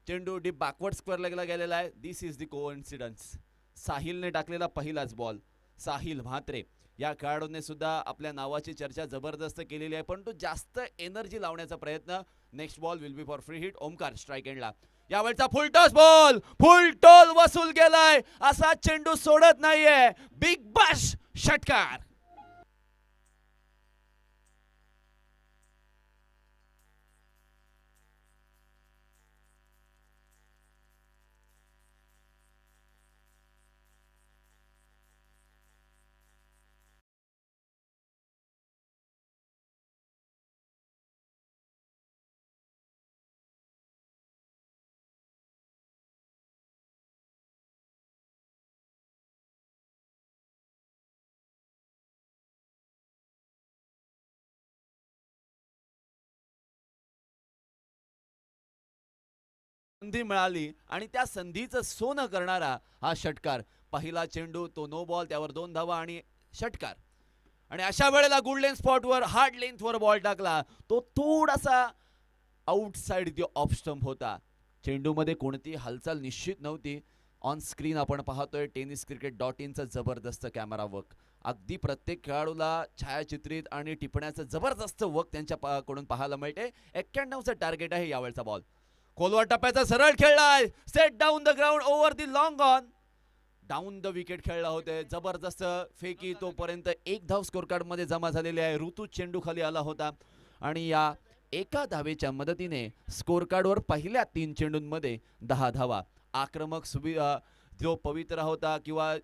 Speaker 1: चेंडू डीप बॅकवर्ड स्क्वेअर लेगला गेलेला आहे. दिस इज द कोइन्सिडन्स. साहिलने टाकलेला पहिलाच बॉल. साहिल म्हात्रे या खेळाडूने सुद्धा आपल्या नावाची चर्चा जबरदस्त केलेली आहे, पण तो जास्त एनर्जी लावण्याचा प्रयत्न. Next ball will be for free hit. Omkar strike एंडला. यावेळचा full toss ball full toll वसूल गेलाय. असा चेंडू सोडत नाहीये बिग बॅश षटकार. संधी मिळाली आणि त्या संधीचं सोनं करणारा हा षटकार. पहिला चेंडू तो नो बॉल, त्यावर 2 धावा आणि षटकार. आणि अशा वेळेला गुड लेंथ स्पॉटवर हार्ड लेंथवर बॉल टाकला. तो थोडासा आउटसाइड द ऑफ स्टंप होता. चेंडूमध्ये कोणती हालचाल निश्चित नव्हती. ऑन स्क्रीन आपण पाहतोय tenniscricket.in चा जबरदस्त कॅमेरा वर्क. अगदी प्रत्येक खेळाडूला छायाचित्रित आणि टिपण्याचं जबरदस्त वर्क त्यांच्या कडून पाहायला मिळते. 91चं टार्गेट आहे यावेळचा बॉल. खोलवर टप्प्याचा सरळ खेळलाय. Set down the ground over the long on. Down the wicket खेळला होते. जबरदस्त फेकी. तोपर्यंत एक धाव स्कोर कार्ड मध्ये जमा झालेली आहे. ऋतू चेंडू खाली आला होता आणि या एका धावेच्या मदतीने स्कोर कार्डवर पहिल्या 3 चेंडूंमध्ये 10 धावा. आक्रमक जो पवित्र होता किंवा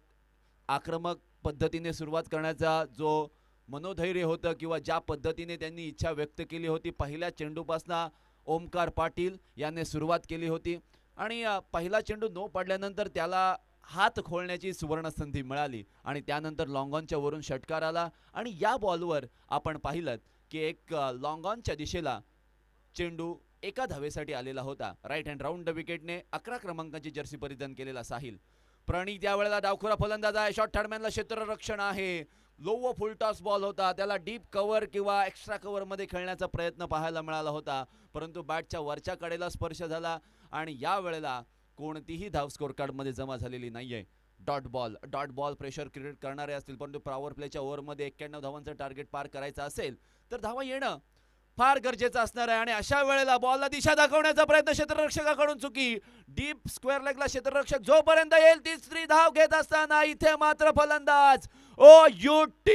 Speaker 1: आक्रमक पद्धतीने सुरुवात करण्याचा जो मनोधैर्य होतं किंवा ज्या पद्धतीने त्यांनी इच्छा व्यक्त केली होती पहिल्या चेंडूपासना ओमकार पाटील यांनी सुरुवात केली होती. आणि पहिला चेंडू नो पडल्यानंतर त्याला हात खोलण्याची सुवर्ण संधी मिळाली आणि त्यानंतर लॉंग ऑनच्या वरून षटकार आला. आणि या बॉलवर आपण पाहिलं की एक लॉंग ऑनच्या दिशेला चेंडू एका धावेसाठी आलेला होता. राईट हँड राऊंड द विकेटने 11 क्रमांकाची जर्सी परिधान केलेला साहिल. प्रणीत यावेळेला डावखुरा फलंदाज आहे. शॉर्ट थर्डमॅनला क्षेत्ररक्षण आहे. लो व फुल टॉस बॉल होता. त्याला डीप कव्हर किंवा एक्स्ट्रा कव्हर मध्ये खेळण्याचा प्रयत्न पाहायला मिळाला होता, परंतु बॅटच्या वरच्या कडेला स्पर्श झाला आणि या वेळेला कोणतीही धाव स्कोर कार्ड मध्ये जमा झालेली नाहीये. डॉट बॉल प्रेशर क्रिएट करणारे असतील, परंतु पॉवर प्लेच्या ओव्हरमध्ये 91 धावांचं टार्गेट पार करायचं असेल तर धावा येणं फार गरजेचं असणार आहे. आणि अशा वेळेला बॉलला दिशा दाखवण्याचा प्रयत्न क्षेत्ररक्षकाकडून चुकी. डीप स्क्वेअर लेगला क्षेत्ररक्षक जोपर्यंत येईल तिसरी धाव घेत असताना इथे मात्र फलंदाज OUT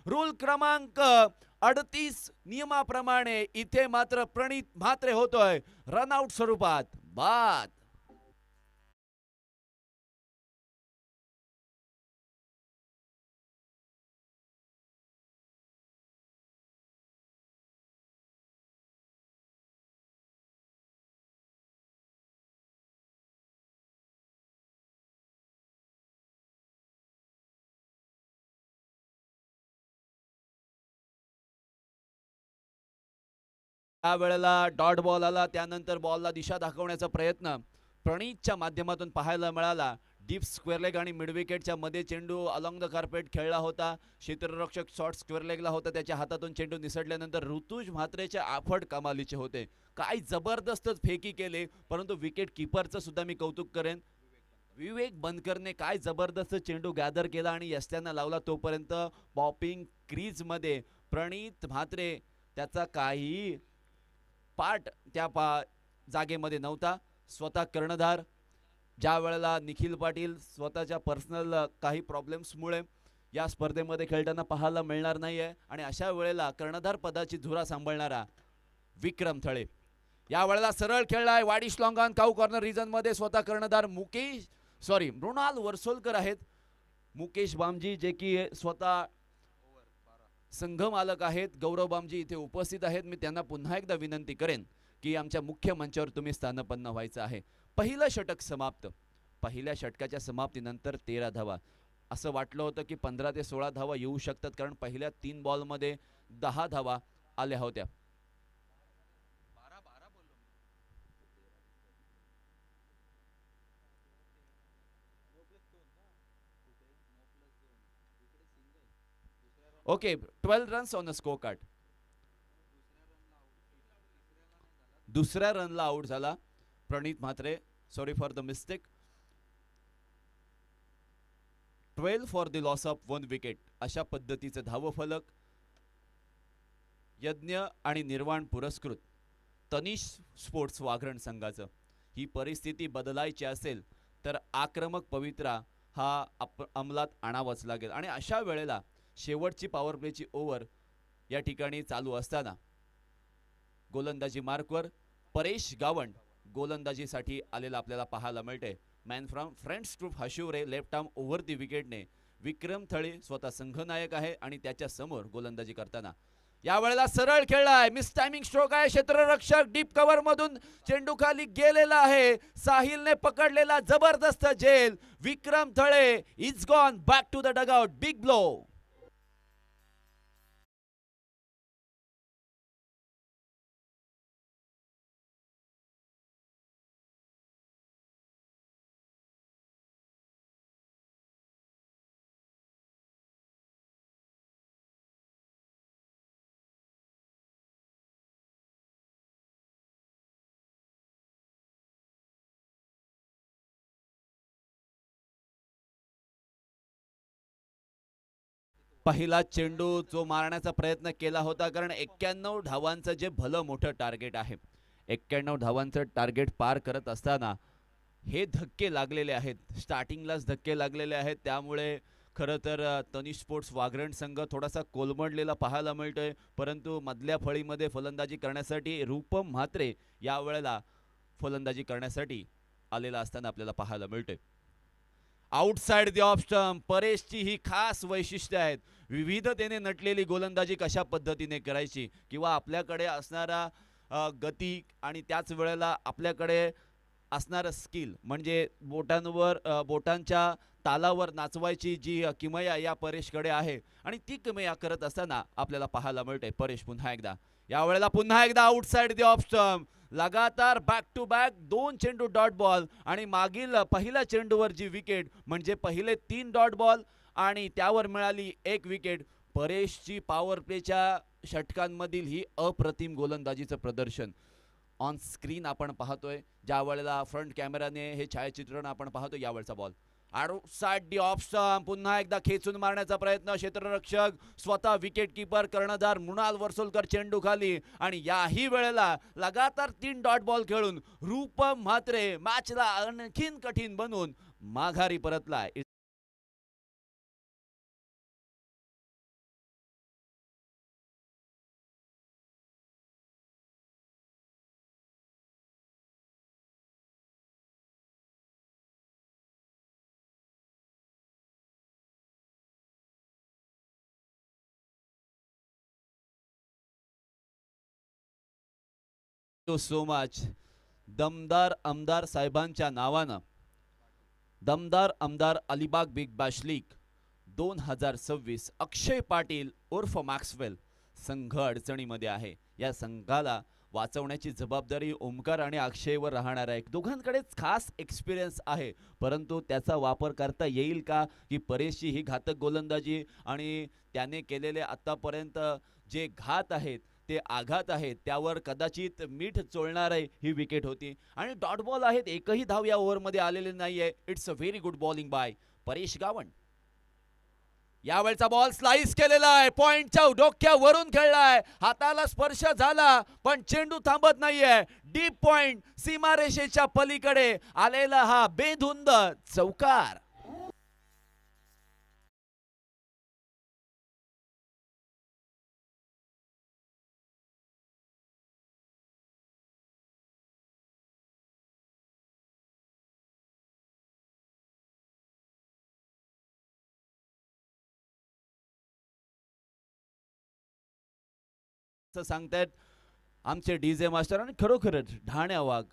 Speaker 1: रूल क्रमांक 38 नियमाप्रमाणे इथे मात्र प्रणीत म्हात्रे होतोय रनआउट स्वरूपात बाद. त्यावेळेला डॉट बॉल आला, त्यानंतर बॉलला दिशा दाखवण्याचा प्रयत्न प्रणीतच्या माध्यमातून पाहायला मिळाला. डीप स्क्वेअर लेग आणि मिड विकेटच्या मध्ये चेंडू अलॉंग द कार्पेट खेळला होता. क्षेत्ररक्षक शॉर्ट स्क्वेअर लेगला होता, त्याच्या हातातून चेंडू निसटल्यानंतर ऋतुज म्हात्रेचे आफट कमालीचे होते. काय जबरदस्तच फेकी केले, परंतु विकेट किपरचं सुद्धा मी कौतुक करेन. विवेक बनकरने काय जबरदस्त चेंडू गॅदर केला आणि यस्त्यांना लावला. तोपर्यंत पॉपिंग क्रीजमध्ये प्रणीत म्हात्रे त्याचा काही पार्ट त्या जागेमध्ये नव्हता. स्वतः कर्णधार ज्या वेळेला निखिल पाटील स्वतःच्या पर्सनल काही प्रॉब्लेम्समुळे या स्पर्धेमध्ये खेळताना पाहायला मिळणार नाहीये आणि अशा वेळेला कर्णधार पदाची धुरा सांभाळणारा विक्रम थळे या वेळेला सरळ खेळलाय. वाडी श्लॉंगान काऊ कॉर्नर रिजन मध्ये स्वतः कर्णधार मृणाल वर्सोलकर आहेत. मुकेश बामजी जे की स्वतः संघ मालक आहेत, गौरव बामजी इथे उपस्थित आहेत. मी त्यांना पुन्हा एकदा विनंती करेन की आमच्या मुख्य मंचावर तुम्ही स्थानपन्न व्हायचं आहे. पहिलं षटक समाप्त. पहिल्या षटकाच्या समाप्तीनंतर 13 धावा. असं वाटलं होतं की 15 ते 16 धावा येऊ शकतात, कारण पहिल्या 3 बॉलमध्ये 10 धावा आल्या होत्या. Okay, 12 runs on the score card. दुसऱ्या रनला आउट झाला Praneet Mhatre. Sorry for the mistake. 12 for the loss of 1 wicket. अशा पद्धतीचे धावफलक यज्ञ आणि निर्वाण पुरस्कृत तनिष स्पोर्ट्स वाघरण संघाचं. ही परिस्थिती बदलायची असेल तर आक्रमक पवित्रा हा अंमलात आणावाच लागेल आणि अशा वेळेला शेवटची पॉवर प्लेची ओव्हर या ठिकाणी चालू असताना गोलंदाजी मार्कवर परेश गावंड गोलंदाजीसाठी आलेला आपल्याला पाहायला मिळते. Man from friends group Hashivare left arm over the विकेटने विक्रम थळे स्वतः संघनायक आहे आणि त्याच्या समोर गोलंदाजी करताना या वेळेला सरळ खेळलाय. मिस टायमिंग स्ट्रोक आहे. क्षेत्ररक्षक डीप कव्हर मधून चेंडू खाली गेलेला आहे. साहिलने पकडलेला जबरदस्त झेल. Vikram Thale is gone back to the dugout. Big blow. पहिला चेंडू जो मारण्याचा प्रयत्न केला होता, कारण 91 धावांचं जे भलं मोठं टार्गेट आहे, 91 धावांचं टार्गेट पार करत असताना हे धक्के लागलेले आहेत. स्टार्टिंगलाच धक्के लागलेले आहेत. त्यामुळे खरं तर तनिष स्पोर्ट्स वाघरण संघ थोडासा कोलमडलेला पाहायला मिळतोय. परंतु मधल्या फळीमध्ये फलंदाजी करण्यासाठी रूपम म्हात्रे यावेळेला फलंदाजी करण्यासाठी आलेला असताना आपल्याला पाहायला मिळतोय. Outside the off stump. परेशची ही खास वैशिष्ट्य आहेत. विविधतेने नटलेली गोलंदाजी कशा पद्धतीने करायची किंवा आपल्याकडे असणारा गती आणि त्याच वेळेला आपल्याकडे असणारं स्किल म्हणजे बोटांच्या तालावर नाचवायची जी किमया या परेशकडे आहे आणि ती किमया करत असताना आपल्याला पाहायला मिळते. परेश पुन्हा एकदा यावेळेला पुन्हा एकदा आउटसाइड द ऑफ स्टंप. लगातार बॅक टू बॅक 2 चेंडू डॉट बॉल आणि मागील पहिल्या चेंडूवर जी विकेट म्हणजे पहिले 3 डॉट बॉल आणि त्यावर मिळाली 1 विकेट. परेशची पॉवर प्लेच्या षटकांमधील ही अप्रतिम गोलंदाजीचं प्रदर्शन ऑन स्क्रीन आपण पाहतोय. ज्या वेळेला फ्रंट कॅमेराने हे छायाचित्रण आपण पाहतो यावेळचा ball outside the off stump. पुन्हा एकदा खेचून मारण्याचा प्रयत्न. क्षेत्ररक्षक स्वतः विकेट किपर कर्णधार मृणाल वर्सोलकर चेंडू खाली आणि याही वेळेला लगातार 3 डॉट बॉल खेळून रूपम म्हात्रे मॅचला आणखीन कठीण बनवून माघारी परतलाय. So much. दमदार आमदार साहेबांच्या नावानं दमदार आमदार अलिबाग बिग बॅश लीग 2026 अक्षय पाटील उर्फ मॅक्सवेल संघ अडचणीमध्ये आहे. या संघाला वाचवण्याची जबाबदारी ओमकार आणि अक्षयवर राहणार आहे. दोघांकडेच खास एक्सपिरियन्स आहे, परंतु त्याचा वापर करता येईल का, की परेशची ही घातक गोलंदाजी आणि त्याने केलेले आतापर्यंत जे घात आहेत, ते आघात आहेत, त्यावर कदाचित मीठ चोळणार आहे ही विकेट होती. आणि डॉट बॉल आहेत, एकही धाव या ओव्हरमध्ये आलेले नाहीये. It's a very good bowling by Paresh Gawand. यावेळचा बॉल स्लाइस केलेला आहे, पॉइंटच्या डोक्यावरून खेळलाय, हाताला स्पर्श झाला पण चेंडू थांबत नाहीये. डीप पॉइंट, सीमारेषेच्या पलीकडे आलेला हा बेधुंद चौकार. असं सांगतायत आमचे डीजे मास्टर. आणि खरोखरच ढाण्या वाघ,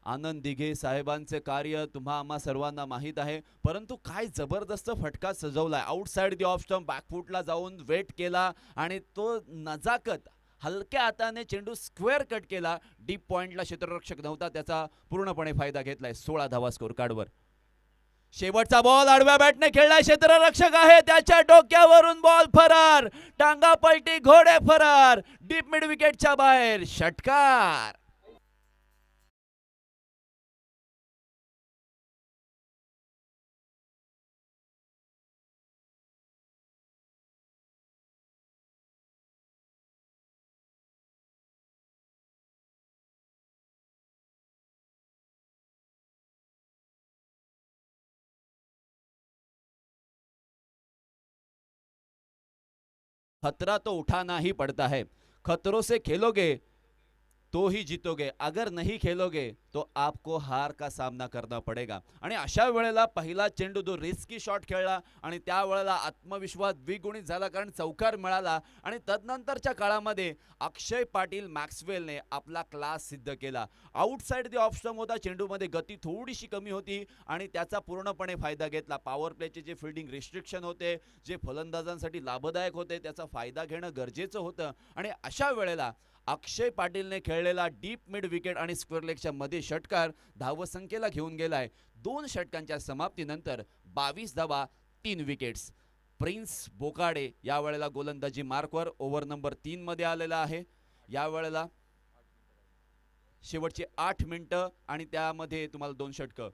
Speaker 1: आनंद दिघे साहेबांचे कार्य तुम्हा आम्हा सर्वांना माहीत आहे, परंतु काय जबरदस्त फटका सजवलाय. आउटसाइड दी ऑफ स्टंप बॅकफुटला जाऊन वेट केला आणि तो नजाकत हलक्या हाताने चेंडू स्क्वेअर कट केला. डीप पॉइंटला क्षेत्ररक्षक नव्हता, त्याचा पूर्णपणे फायदा घेतलाय. 16 धावा स्कोर कार्डवर. शेवटचा बॉल आडव्या बॅटने खेळलाय, क्षेत्ररक्षक आहे, त्याच्या डोक्यावरून बॉल फरार, टांगा पलटी, घोडे फरार, डीप मिड विकेटच्या बाहेर, षटकार. खतरा तो उठाना ही पड़ता है, खतरों से खेलोगे तो ही जीतोगे, अगर नहीं खेलोगे तो आपको हार का सामना करना पडेगा. आणि अशा वेळेला पहिला चेंडू जो रिस्की शॉट खेळला आणि त्यावेळेला आत्मविश्वास द्विगुणित झाला, कारण चौकार मिळाला. आणि तदनंतरच्या काळामध्ये अक्षय पाटील मॅक्सवेलने आपला क्लास सिद्ध केला. आउटसाइड दी ऑफ स्टंप होता, चेंडूमध्ये गती थोडीशी कमी होती आणि त्याचा पूर्णपणे फायदा घेतला. पॉवर प्लेचे जे फिल्डिंग रिस्ट्रिक्शन होते, जे फलंदाजांसाठी लाभदायक होते, त्याचा फायदा घेणं गरजेचं होतं. आणि अशा वेळेला अक्षय पाटीलने खेळलेला डीप मिड विकेट आणि स्क्वेअर लेगच्या मध्ये षटकार धावसंख्येला घेऊन गेलाय. 2 षटकांच्या समाप्तीनंतर 22 धावा, 3 विकेट्स. प्रिन्स बोकाडे या वेळेला गोलंदाजी मार्कवर ओव्हर नंबर 3 मध्ये आलेला आहे. या वेळेला शेवटचे 8 मिनिटं आणि त्यामध्ये तुम्हाला 2 षटकं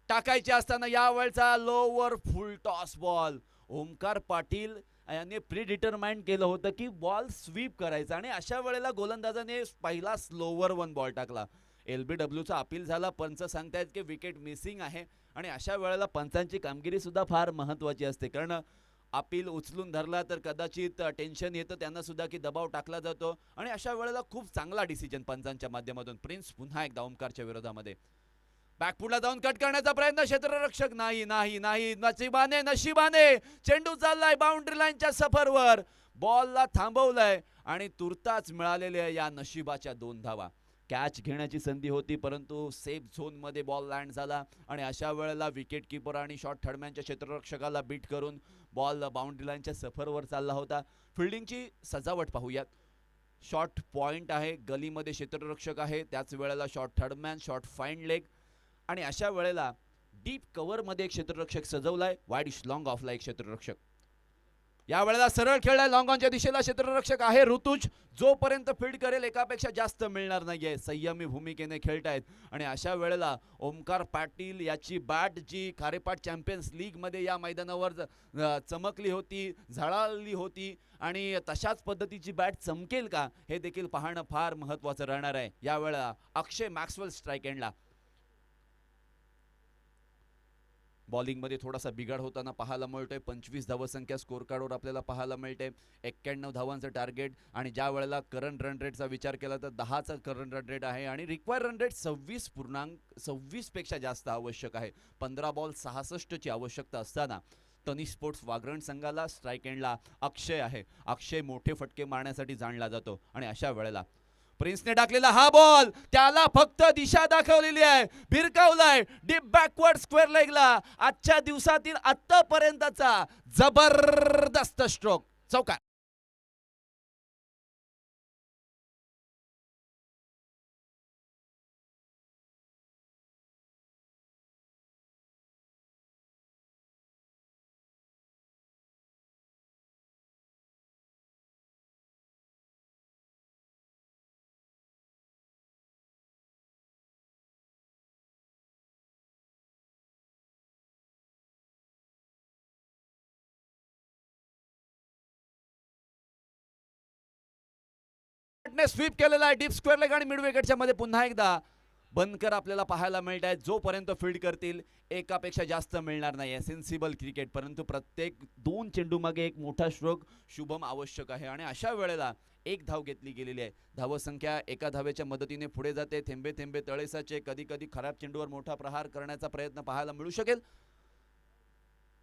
Speaker 1: टाकायचे असताना यावेळचा lower full toss ball. Omkar Patil याने प्रीडिटरमाइंड केलं होतं की बॉल स्वीप करायचा आणि अशा वेळेला गोलंदाजाने पहिला स्लोवर 1 बॉल टाकला. LBWचा अपील झाला, पंच सांगतायत की विकेट मिसिंग आहे. आणि अशा वेळेला पंचांची कामगिरी सुद्धा फार महत्त्वाची असते, कारण अपील उचलून धरला तर कदाचित टेन्शन येतं त्यांना सुद्धा की दबाव टाकला जातो. आणि अशा वेळेला खूप चांगला डिसिजन पंचांच्या माध्यमातून. प्रिन्स पुन्हा एकदा ओमकारच्या विरोधामध्ये बॅकफुटला जाऊन कट करण्याचा प्रयत्न, क्षेत्ररक्षक नाही नाही नाही, नशिबाने नशिबाने चेंडू चाललाय बाउंड्री लाईनच्या सफरवर, बॉलला थांबवलंय आणि तुर्ताच मिळालेल्या या नशिबाच्या 2 धावा. कॅच घेण्याची संधी होती, परंतु सेफ झोन मध्ये बॉल लँड झाला आणि अशा वेळेला विकेट किपर आणि शॉट थर्डमॅनच्या क्षेत्ररक्षकाला बीट करून बॉल बाउंड्री लाईनच्या सफरवर चालला होता. फिल्डिंगची सजावट पाहूयात. शॉट पॉइंट आहे, गलीमध्ये क्षेत्ररक्षक आहे, त्याच वेळेला shot third man, shot fine leg. आणि अशा वेळेला डीप कव्हर मध्ये एक क्षेत्ररक्षक सजवलाय, वाईड लॉंग ऑफला एक क्षेत्ररक्षक. या वेळेला सरळ खेळलाय, लॉंग ऑनच्या दिशेला क्षेत्ररक्षक आहे ऋतुज, जोपर्यंत फील्ड करेल एकापेक्षा जास्त मिळणार नाहीये. संयमी भूमिकेने खेळतायत. आणि अशा वेळेला ओमकार पाटील याची बॅट जी खारेपाट चॅम्पियन्स लीग मध्ये या मैदानावर चमकली होती, झळाळली होती, आणि तशाच पद्धतीची बॅट चमकेल का हे देखील पाहणं फार महत्त्वाचं राहणार आहे. या वेळेला अक्षय मॅक्सवेल स्ट्राइक एंडला. बॉलिंगमध्ये थोडासा बिघाड होताना पाहायला मिळतोय. 25 धावसंख्या स्कोर कार्डवर आपल्याला पाहायला मिळते. 91 धावांचं टार्गेट. आणि ज्या वेळेला करंट रन रेटचा विचार केला तर 10चा करंट रन रेट आहे आणि रिक्वायर्ड रन रेट 26 पेक्षा जास्त आवश्यक आहे. 15 बॉल 66 ची आवश्यकता असताना तनिष स्पोर्ट्स वागरण संघाला स्ट्राइक एंडला अक्षय आहे. अक्षय मोठे फटके मारण्यासाठी जाणला जातो. आणि अशा वेळेला प्रिन्सने टाकलेला हा बॉल, त्याला फक्त दिशा दाखवलेली आहे, भिरकावलाय डीप बॅकवर्ड स्क्वेअर लेगला. आजच्या दिवसातील आतापर्यंतचा जबरदस्त स्ट्रोक, चौकार. ने स्वीप केलेला आहे डीप स्क्वेअर लेग आणि मिड विकेटच्या मध्ये पुन्हा एकदा बनकर आपल्याला पाहायला मिळत आहे. जोपर्यंत फील्ड करतील एकापेक्षा जास्त मिळणार नाही. सेन्सिबल क्रिकेट, परंतु प्रत्येक 2 चेंडू मागे एक मोठा स्ट्रोक शुभम आवश्यक आहे आणि अशा वेळेला एक धाव घेतली गेलेली आहे. धावसंख्या एका धावेच्या मदतीने पुढे जाते. थेंबे थेंबे तळेसाचे. कधी कधी खराब चेंडूवर मोठा प्रहार करण्याचा प्रयत्न पाहायला मिळू शकेल.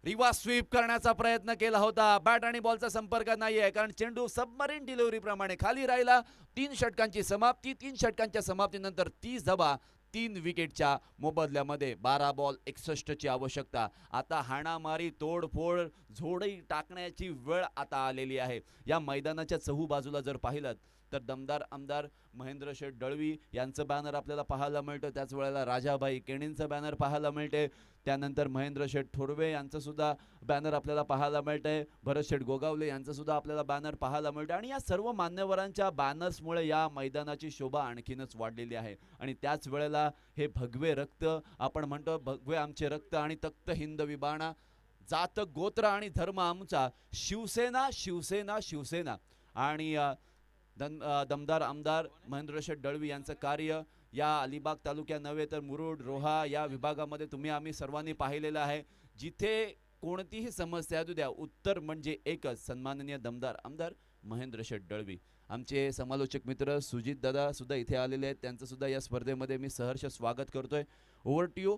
Speaker 1: रिव्हर्स स्वीप करण्याचा प्रयत्न केला होता. बॅट आणि बॉलचा संपर्क नाहीये कारण चेंडू सबमरीन डिलिव्हरी प्रमाणे खाली राहिला. 3 षटकांची समाप्ती. 3 षटकांच्या समाप्तीनंतर 30 धावा 3 विकेटच्या मोबदल्यामध्ये. 12 बॉल 61 ची आवश्यकता. आता हाणामारी तोडफोड झोडही टाकण्याची वेळ आता आलेली आहे. या मैदानाच्या चहूबाजूला जर पाहिलं तर दमदार आमदार महेंद्र शेठ दळवी यांचं बॅनर आपल्याला पाहायला मिळतं. त्याच वेळेला राजाबाई केणींचं बॅनर पाहायला मिळते. त्यानंतर महेंद्र शेठ थोरवे यांचं सुद्धा बॅनर आपल्याला पाहायला मिळतंय. भरत शेठ गोगावले यांचं सुद्धा आपल्याला बॅनर पाहायला मिळतं आणि या सर्व मान्यवरांच्या बॅनर्समुळे या मैदानाची शोभा आणखीनच वाढलेली आहे. आणि त्याच वेळेला हे भगवे रक्त, आपण म्हणतो भगवे आमचे रक्त आणि तख्त हिंद विबाणा, जात गोत्र आणि धर्म आमचा, शिवसेना शिवसेना शिवसेना. आणि दमदार आमदार महेंद्र शेठ दळवी यांचं कार्य या अलिबाग तालुक्या नव्हे तर मुरुड रोहा या विभागामध्ये तुम्ही आम्ही सर्वांनी पाहिलेलं आहे. जिथे कोणतीही समस्या असू द्या, उत्तर म्हणजे एकच, सन्माननीय दमदार आमदार महेंद्र शेठ दळवी. आमचे समालोचक मित्र सुजित दादा सुद्धा इथे आलेले आहेत. त्यांचं सुद्धा या स्पर्धेमध्ये मी सहर्ष स्वागत करतोय. Over to you.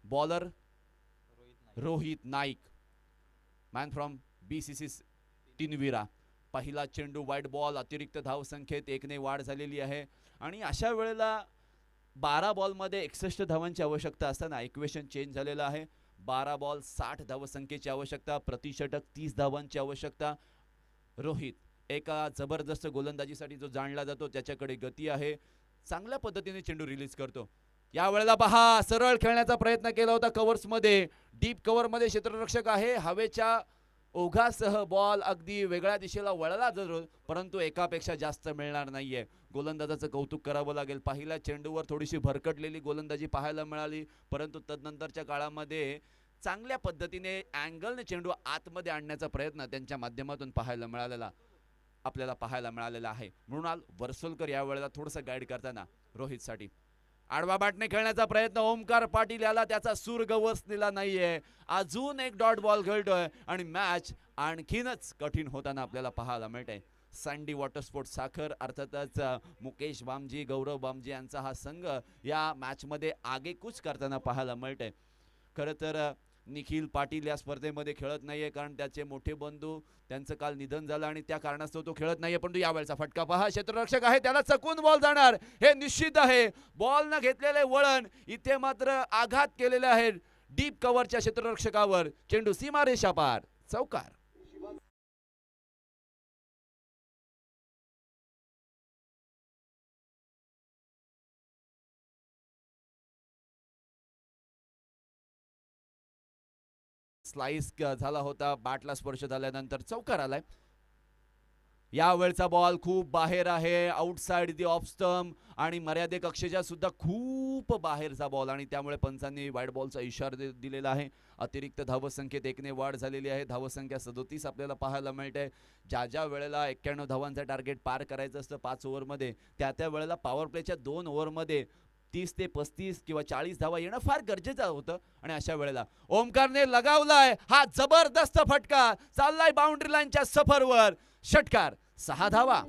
Speaker 1: Bowler Rohit Naik, man from BCC तिनविरा. पहिला चेंडू वाईट बॉल. अतिरिक्त धाव संख्येत 1 ने वाढ झालेली आहे आणि अशा वेळेला 12 बॉलमध्ये 61 धावांची आवश्यकता असताना इक्वेशन चेंज झालेलं आहे. 12 बॉल 60 धावसंख्येची आवश्यकता. प्रतिषटक 30 धावांची आवश्यकता. रोहित एका जबरदस्त गोलंदाजीसाठी जो जाणला जातो, त्याच्याकडे गती आहे. चांगल्या पद्धतीने चेंडू रिलीज करतो. या वेळेला पहा सरळ खेळण्याचा प्रयत्न केला होता कव्हर्समध्ये. डीप कव्हरमध्ये क्षेत्ररक्षक आहे. हवेच्या ओघासह बॉल अगदी वेगळ्या दिशेला वळला जरूर, परंतु एकापेक्षा जास्त मिळणार नाहीये. गोलंदाजाचं कौतुक करावं लागेल. पहिल्या चेंडूवर थोडीशी भरकटलेली गोलंदाजी पाहायला मिळाली, परंतु तदनंतरच्या काळामध्ये चांगल्या पद्धतीने अँगलने चेंडू आतमध्ये आणण्याचा प्रयत्न त्यांच्या माध्यमातून आपल्याला पाहायला मिळालेला आहे. मृणाल वर्सोलकर या वेळेला थोडंसं गाईड करताना रोहितसाठी आडवा बॅटने खेळण्याचा प्रयत्न. ओमकार पाटील याला त्याचा सूर गवसलेला नाहीये. अजून एक डॉट बॉल खेळतोय आणि मॅच आणखीनच कठीण होताना आपल्याला पाहायला मिळते. सँडी वॉटर स्पोर्ट्स साखर अर्थातच मुकेश बामजी, गौरव बामजी यांचा हा संघ या मॅच मध्ये आगेकूच करताना पाहायला मिळते. खरं तर निखिल पाटील या स्पर्धेमध्ये खेळत नाहीये कारण त्याचे मोठे बंधू त्यांचं काल निधन झालं आणि त्या कारणास्तव तो खेळत नाहीये. परंतु यावेळचा फटका पहा. क्षेत्ररक्षक आहे, त्याला चकून बॉल जाणार हे निश्चित आहे. बॉल न घेतलेले वळण इथे मात्र आघात केलेले आहे डीप कव्हरच्या क्षेत्ररक्षकावर. चेंडू सीमारेषा पार, चौकार. स्लाइस झाला होता, बॅटला स्पर्श झाल्यानंतर चौकार आलाय. या वेळचा बॉल खूप बाहेर आहे, आउटसाइड दी ऑफ स्टंप आणि मर्यादे कक्षेच्या सुद्धा खूप बाहेरचा बॉल आणि त्यामुळे पंचांनी वाईट बॉलचा इशारा दिलेला आहे. अतिरिक्त धावसंख्येत 1 ने वाढ झालेली आहे. धावसंख्या 37 आपल्याला पाहायला मिळते. ज्या वेळेला 91 धावांचा टार्गेट पार करायचं असतं 5 ओव्हरमध्ये, त्या वेळेला पॉवर प्लेच्या 2 ओव्हरमध्ये 30 ते 35 किंवा 40 धावा येणं फार गरजेचं होतं. आणि अशा वेळेला ओमकारने लगावलाय हा जबरदस्त फटका. चाललाय बाउंड्री लाईनच्या सफरवर. षटकार, 6 धावा.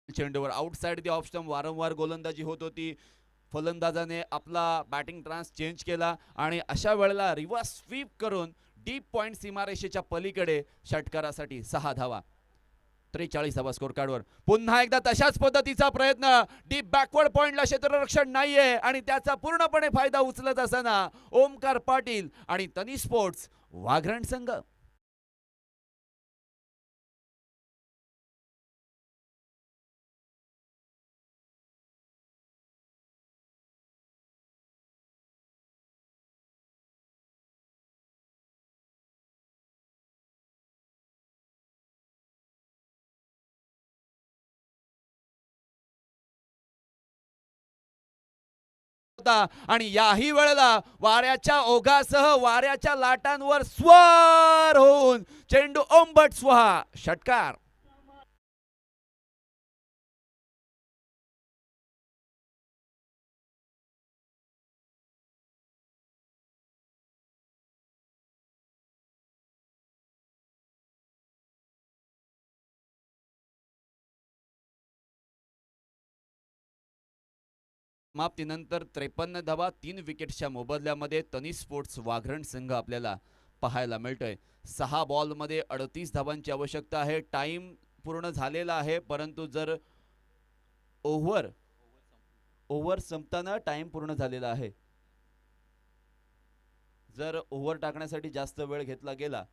Speaker 1: चेंडूवर आउटसाइड दी ऑफ स्टंप वारंवार गोलंदाजी होत होती. फलंदाजाने आपला बॅटिंग ट्रान्स चेंज केला आणि अशा वेळेला रिव्हर्स स्वीप करून डीप पॉइंट सीमारेषेच्या पलीकडे षटकारासाठी 6 धावा. 43 धावा स्कोर कार्डवर. पुन्हा एकदा तशाच पद्धतीचा प्रयत्न. डीप बॅकवर्ड पॉइंटला क्षेत्ररक्षण नाहीये आणि त्याचा पूर्णपणे फायदा उचलत असताना ओमकार पाटील आणि तनी स्पोर्ट्स वाघरण संघ. होता आणि याही वेळेला वाऱ्याच्या ओघासह वाऱ्याच्या लाटांवर स्वर होऊन चेंडू ओंबट स्वहा षटकार. समाप्तीनंतर 53 धावा 3 विकेटच्या मोबदल्यामध्ये तनिष स्पोर्ट्स वाघरण संघ आपल्याला पाहायला मिळतोय. 6 बॉलमध्ये 38 धावांची आवश्यकता आहे. टाइम पूर्ण झालेला आहे, परंतु जर ओव्हर संपताना टाइम पूर्ण झालेला आहे. जर ओव्हर टाकण्यासाठी जास्त वेळ घेतला गेला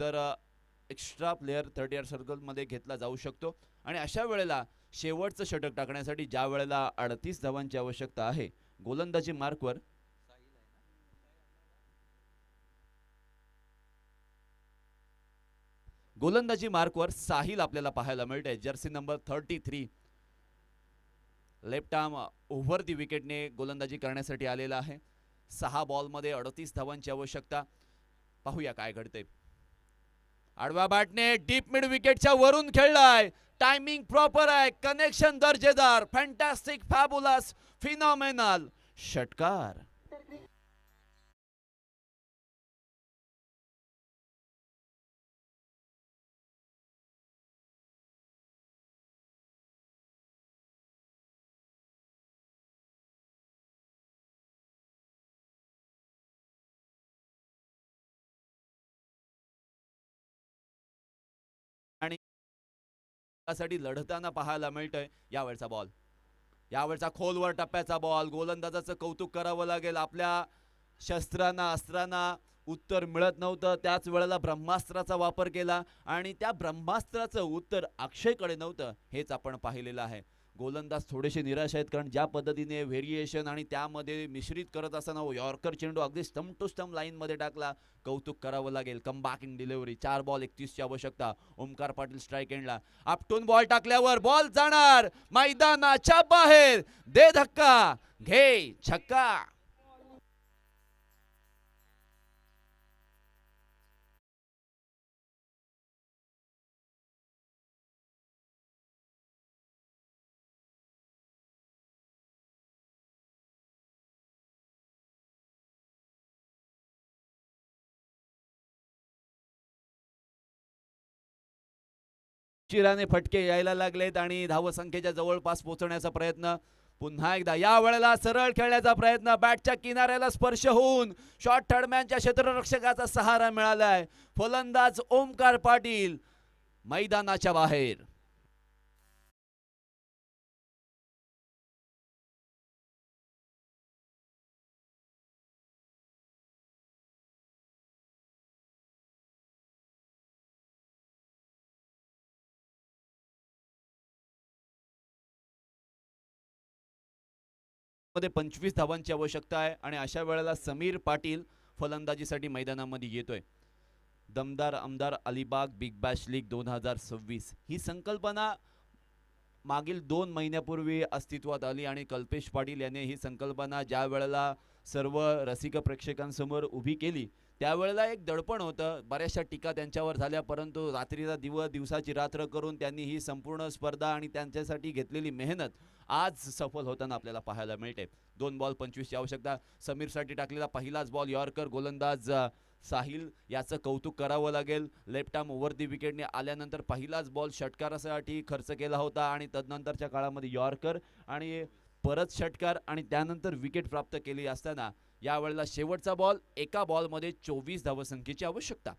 Speaker 1: तर एक्स्ट्रा प्लेयर थर्ड इयर सर्कलमध्ये घेतला जाऊ शकतो आणि अशा वेळेला शेवटचं षटक टाकण्यासाठी ज्या वेळेला 38 धावांची आवश्यकता आहे, गोलंदाजी मार्कवर साहिल आपल्याला पाहायला मिळते. Jersey number 33 left arm over the विकेटने गोलंदाजी करण्यासाठी आलेला आहे. 6 बॉलमध्ये 38 धावांची आवश्यकता. पाहूया काय घडते. आडव्या बॅटने डीप मिड विकेटच्या वरून खेळलाय. टायमिंग प्रॉपर आहे, कनेक्शन दर्जेदार, फॅन्टॅस्टिक, फॅबुलस, फिनॉमिनल षटकार. आणि साठी लढताना पाहायला मिळतंय. यावेळचा खोलवर टप्प्याचा बॉल. गोलंदाजाचं कौतुक करावं लागेल. आपल्या शस्त्रांना अस्त्रांना उत्तर मिळत नव्हतं, त्याच वेळेला ब्रह्मास्त्राचा वापर केला आणि त्या ब्रह्मास्त्राचं उत्तर अक्षयकडे नव्हतं, हेच आपण पाहिलेलं आहे. गोलंदाज थोडेसे निराश आहेत, कारण ज्या पद्धतीने व्हेरिएशन आणि त्यामध्ये मिश्रित करत असताना यॉर्कर चेंडू अगदी स्टंप टू स्टंप लाईन मध्ये टाकला. कौतुक करावं लागेल. Come back in delivery. 4 ball 31 ची आवश्यकता. ओमकार पाटील स्ट्राइक एंडला. आपटून बॉल टाकल्यावर बॉल जाणार मैदानाच्या बाहेर. दे धक्का, घे छक्का. चिराने फटके यायला लागलेत आणि धावसंख्येच्या जवळपास पोहोचण्याचा प्रयत्न पुन्हा एकदा. या वेळेला सरळ खेळण्याचा प्रयत्न. बॅटच्या किनाऱ्याला स्पर्श होऊन शॉर्ट थर्डमॅनच्या क्षेत्ररक्षकाचा सहारा मिळालाय. फलंदाज ओमकार पाटील मैदानाच्या बाहेर. मध्ये 25 धावांची आवश्यकता आहे आणि अशा वेळेला समीर पाटील फलंदाजीसाठी मैदानामध्ये येतोय. दमदार आमदार अलिबाग बिग बॅश लीग 2026 ही संकल्पना मागील 2 महिन्यापूर्वी अस्तित्वात आली आणि कल्पेश पाटील यांनी ही संकल्पना ज्या वेळेला सर्व रसिक प्रेक्षकांसमोर उभी केली त्यावेळेला एक दडपण होतं. बऱ्याचशा टीका त्यांच्यावर झाल्या, परंतु रात्रीचा दिवसाची रात्र करून त्यांनी ही संपूर्ण स्पर्धा आणि त्यांच्यासाठी घेतलेली मेहनत आज सफल होताना आपल्याला पाहायला मिळते. 2 बॉल 25 ची आवश्यकता. समीरसाठी टाकलेला पहिलाच बॉल यॉर्कर. गोलंदाज साहिल याचं कौतुक करावं लागेल. लेफ्ट आर्म ओव्हर दी विकेटने आल्यानंतर पहिलाच बॉल षटकारासाठी खर्च केला होता आणि तदनंतरच्या काळामध्ये यॉर्कर आणि परत षटकार आणि त्यानंतर विकेट प्राप्त केली असताना यावेळेला शेवटचा बॉल. एका बॉलमध्ये 24 धावसंख्येची आवश्यकता.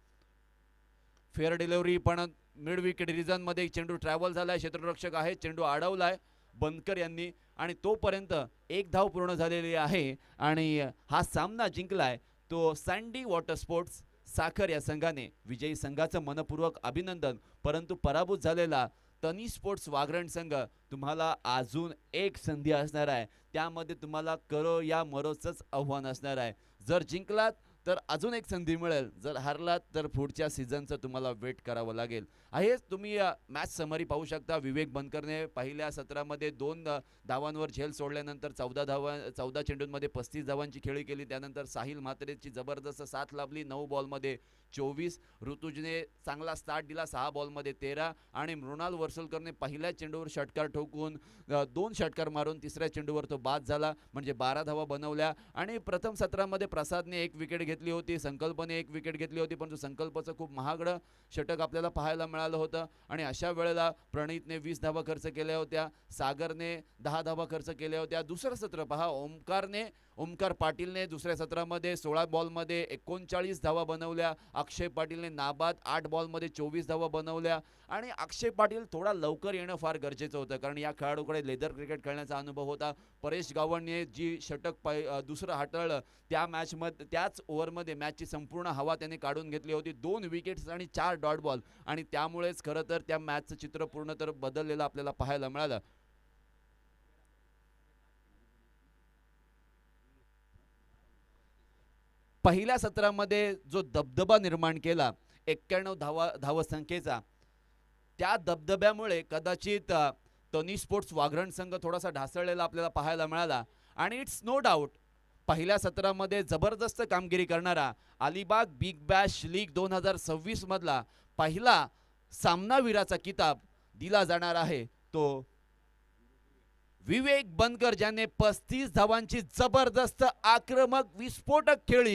Speaker 1: फेअर डिलिव्हरी पण मिड विकेट रिजन मध्ये चेंडू ट्रॅव्हल झालाय. क्षेत्ररक्षक आहे, चेंडू अडवलाय बनकर यांनी आणि तोपर्यंत 1 धाव पूर्ण झालेली आहे आणि हा सामना जिंकलाय तो सँडी वॉटर स्पोर्ट्स साखर या संघाने. विजयी संघाचं मनपूर्वक अभिनंदन. परंतु पराभूत झालेला तनिष स्पोर्ट्स वाघरण संघ तुम्हाला अजून एक संधी असणार आहे. त्यामध्ये तुम्हाला करो या मरोचंच आव्हान असणार आहे. जर जिंकलात तर अजून एक संधी मिळेल. जर हारलात तर पुढच्या सीझनचं तुम्हाला वेट करावं लागेल. आहेच तुम्ही मॅच समरी पाहू शकता. विवेक बनकरने पहिल्या सत्रामध्ये 2 धावांवर झेल सोडल्यानंतर 14 चेंडूंमध्ये 35 धावांची खेळी केली. त्यानंतर साहिल म्हात्रेची जबरदस्त साथ लाभली. 9 बॉलमध्ये 24. ऋतुजने चांगला स्टार्ट दिला. 6 बॉलमध्ये 13 आणि मृणाल वर्सुलकरने पहिल्या चेंडूवर षटकार ठोकून 2 षटकार मारून तिसऱ्या चेंडूवर तो बाद झाला. म्हणजे 12 धावा बनवल्या. आणि प्रथम सत्रामध्ये प्रसादने 1 विकेट घेतली होती. संकल्पने 1 विकेट घेतली होती, परंतु संकल्पचं खूप महागडं षटक आपल्याला पाहायला मिळालं होतं. आणि अशा वेळेला प्रणीतने 20 धावा खर्च केल्या होत्या. सागरने 10 धावा खर्च केल्या होत्या. दुसरं सत्र पहा, ओमकार पाटीलने दुसऱ्या सत्रामध्ये 16 बॉलमध्ये 39 धावा बनवल्या. अक्षय पाटीलने नाबाद 8 बॉलमध्ये 24 धावा बनवल्या. आणि अक्षय पाटील थोडा लवकर येणं फार गरजेचं होतं, कारण या खेळाडूकडे लेदर क्रिकेट खेळण्याचा अनुभव होता. परेश गावणने जी षटक दुसरं हाताळलं त्या मॅचमध्ये, त्याच ओव्हरमध्ये मॅचची संपूर्ण हवा त्याने काढून घेतली होती. 2 विकेट्स आणि 4 डॉट बॉल, आणि त्यामुळेच खरं तर त्या मॅचचं चित्र पूर्ण तर बदललेलं आपल्याला पाहायला मिळालं. पहिल्या सत्रामध्ये जो दबदबा निर्माण केला 91 धावसंख्येचा, त्या दबदब्यामुळे कदाचित तनी स्पोर्ट्स वाघरण संघ थोडासा ढासळलेला आपल्याला पाहायला मिळाला. आणि इट्स नो डाऊट पहिल्या सत्रामध्ये जबरदस्त कामगिरी करणारा अलिबाग बिग बॅश लीग 2026 मधला पहिला सामनावीराचा किताब दिला जाणार आहे तो विवेक बनकर, ज्याने 35 धावांची जबरदस्त आक्रमक विस्फोटक खेळी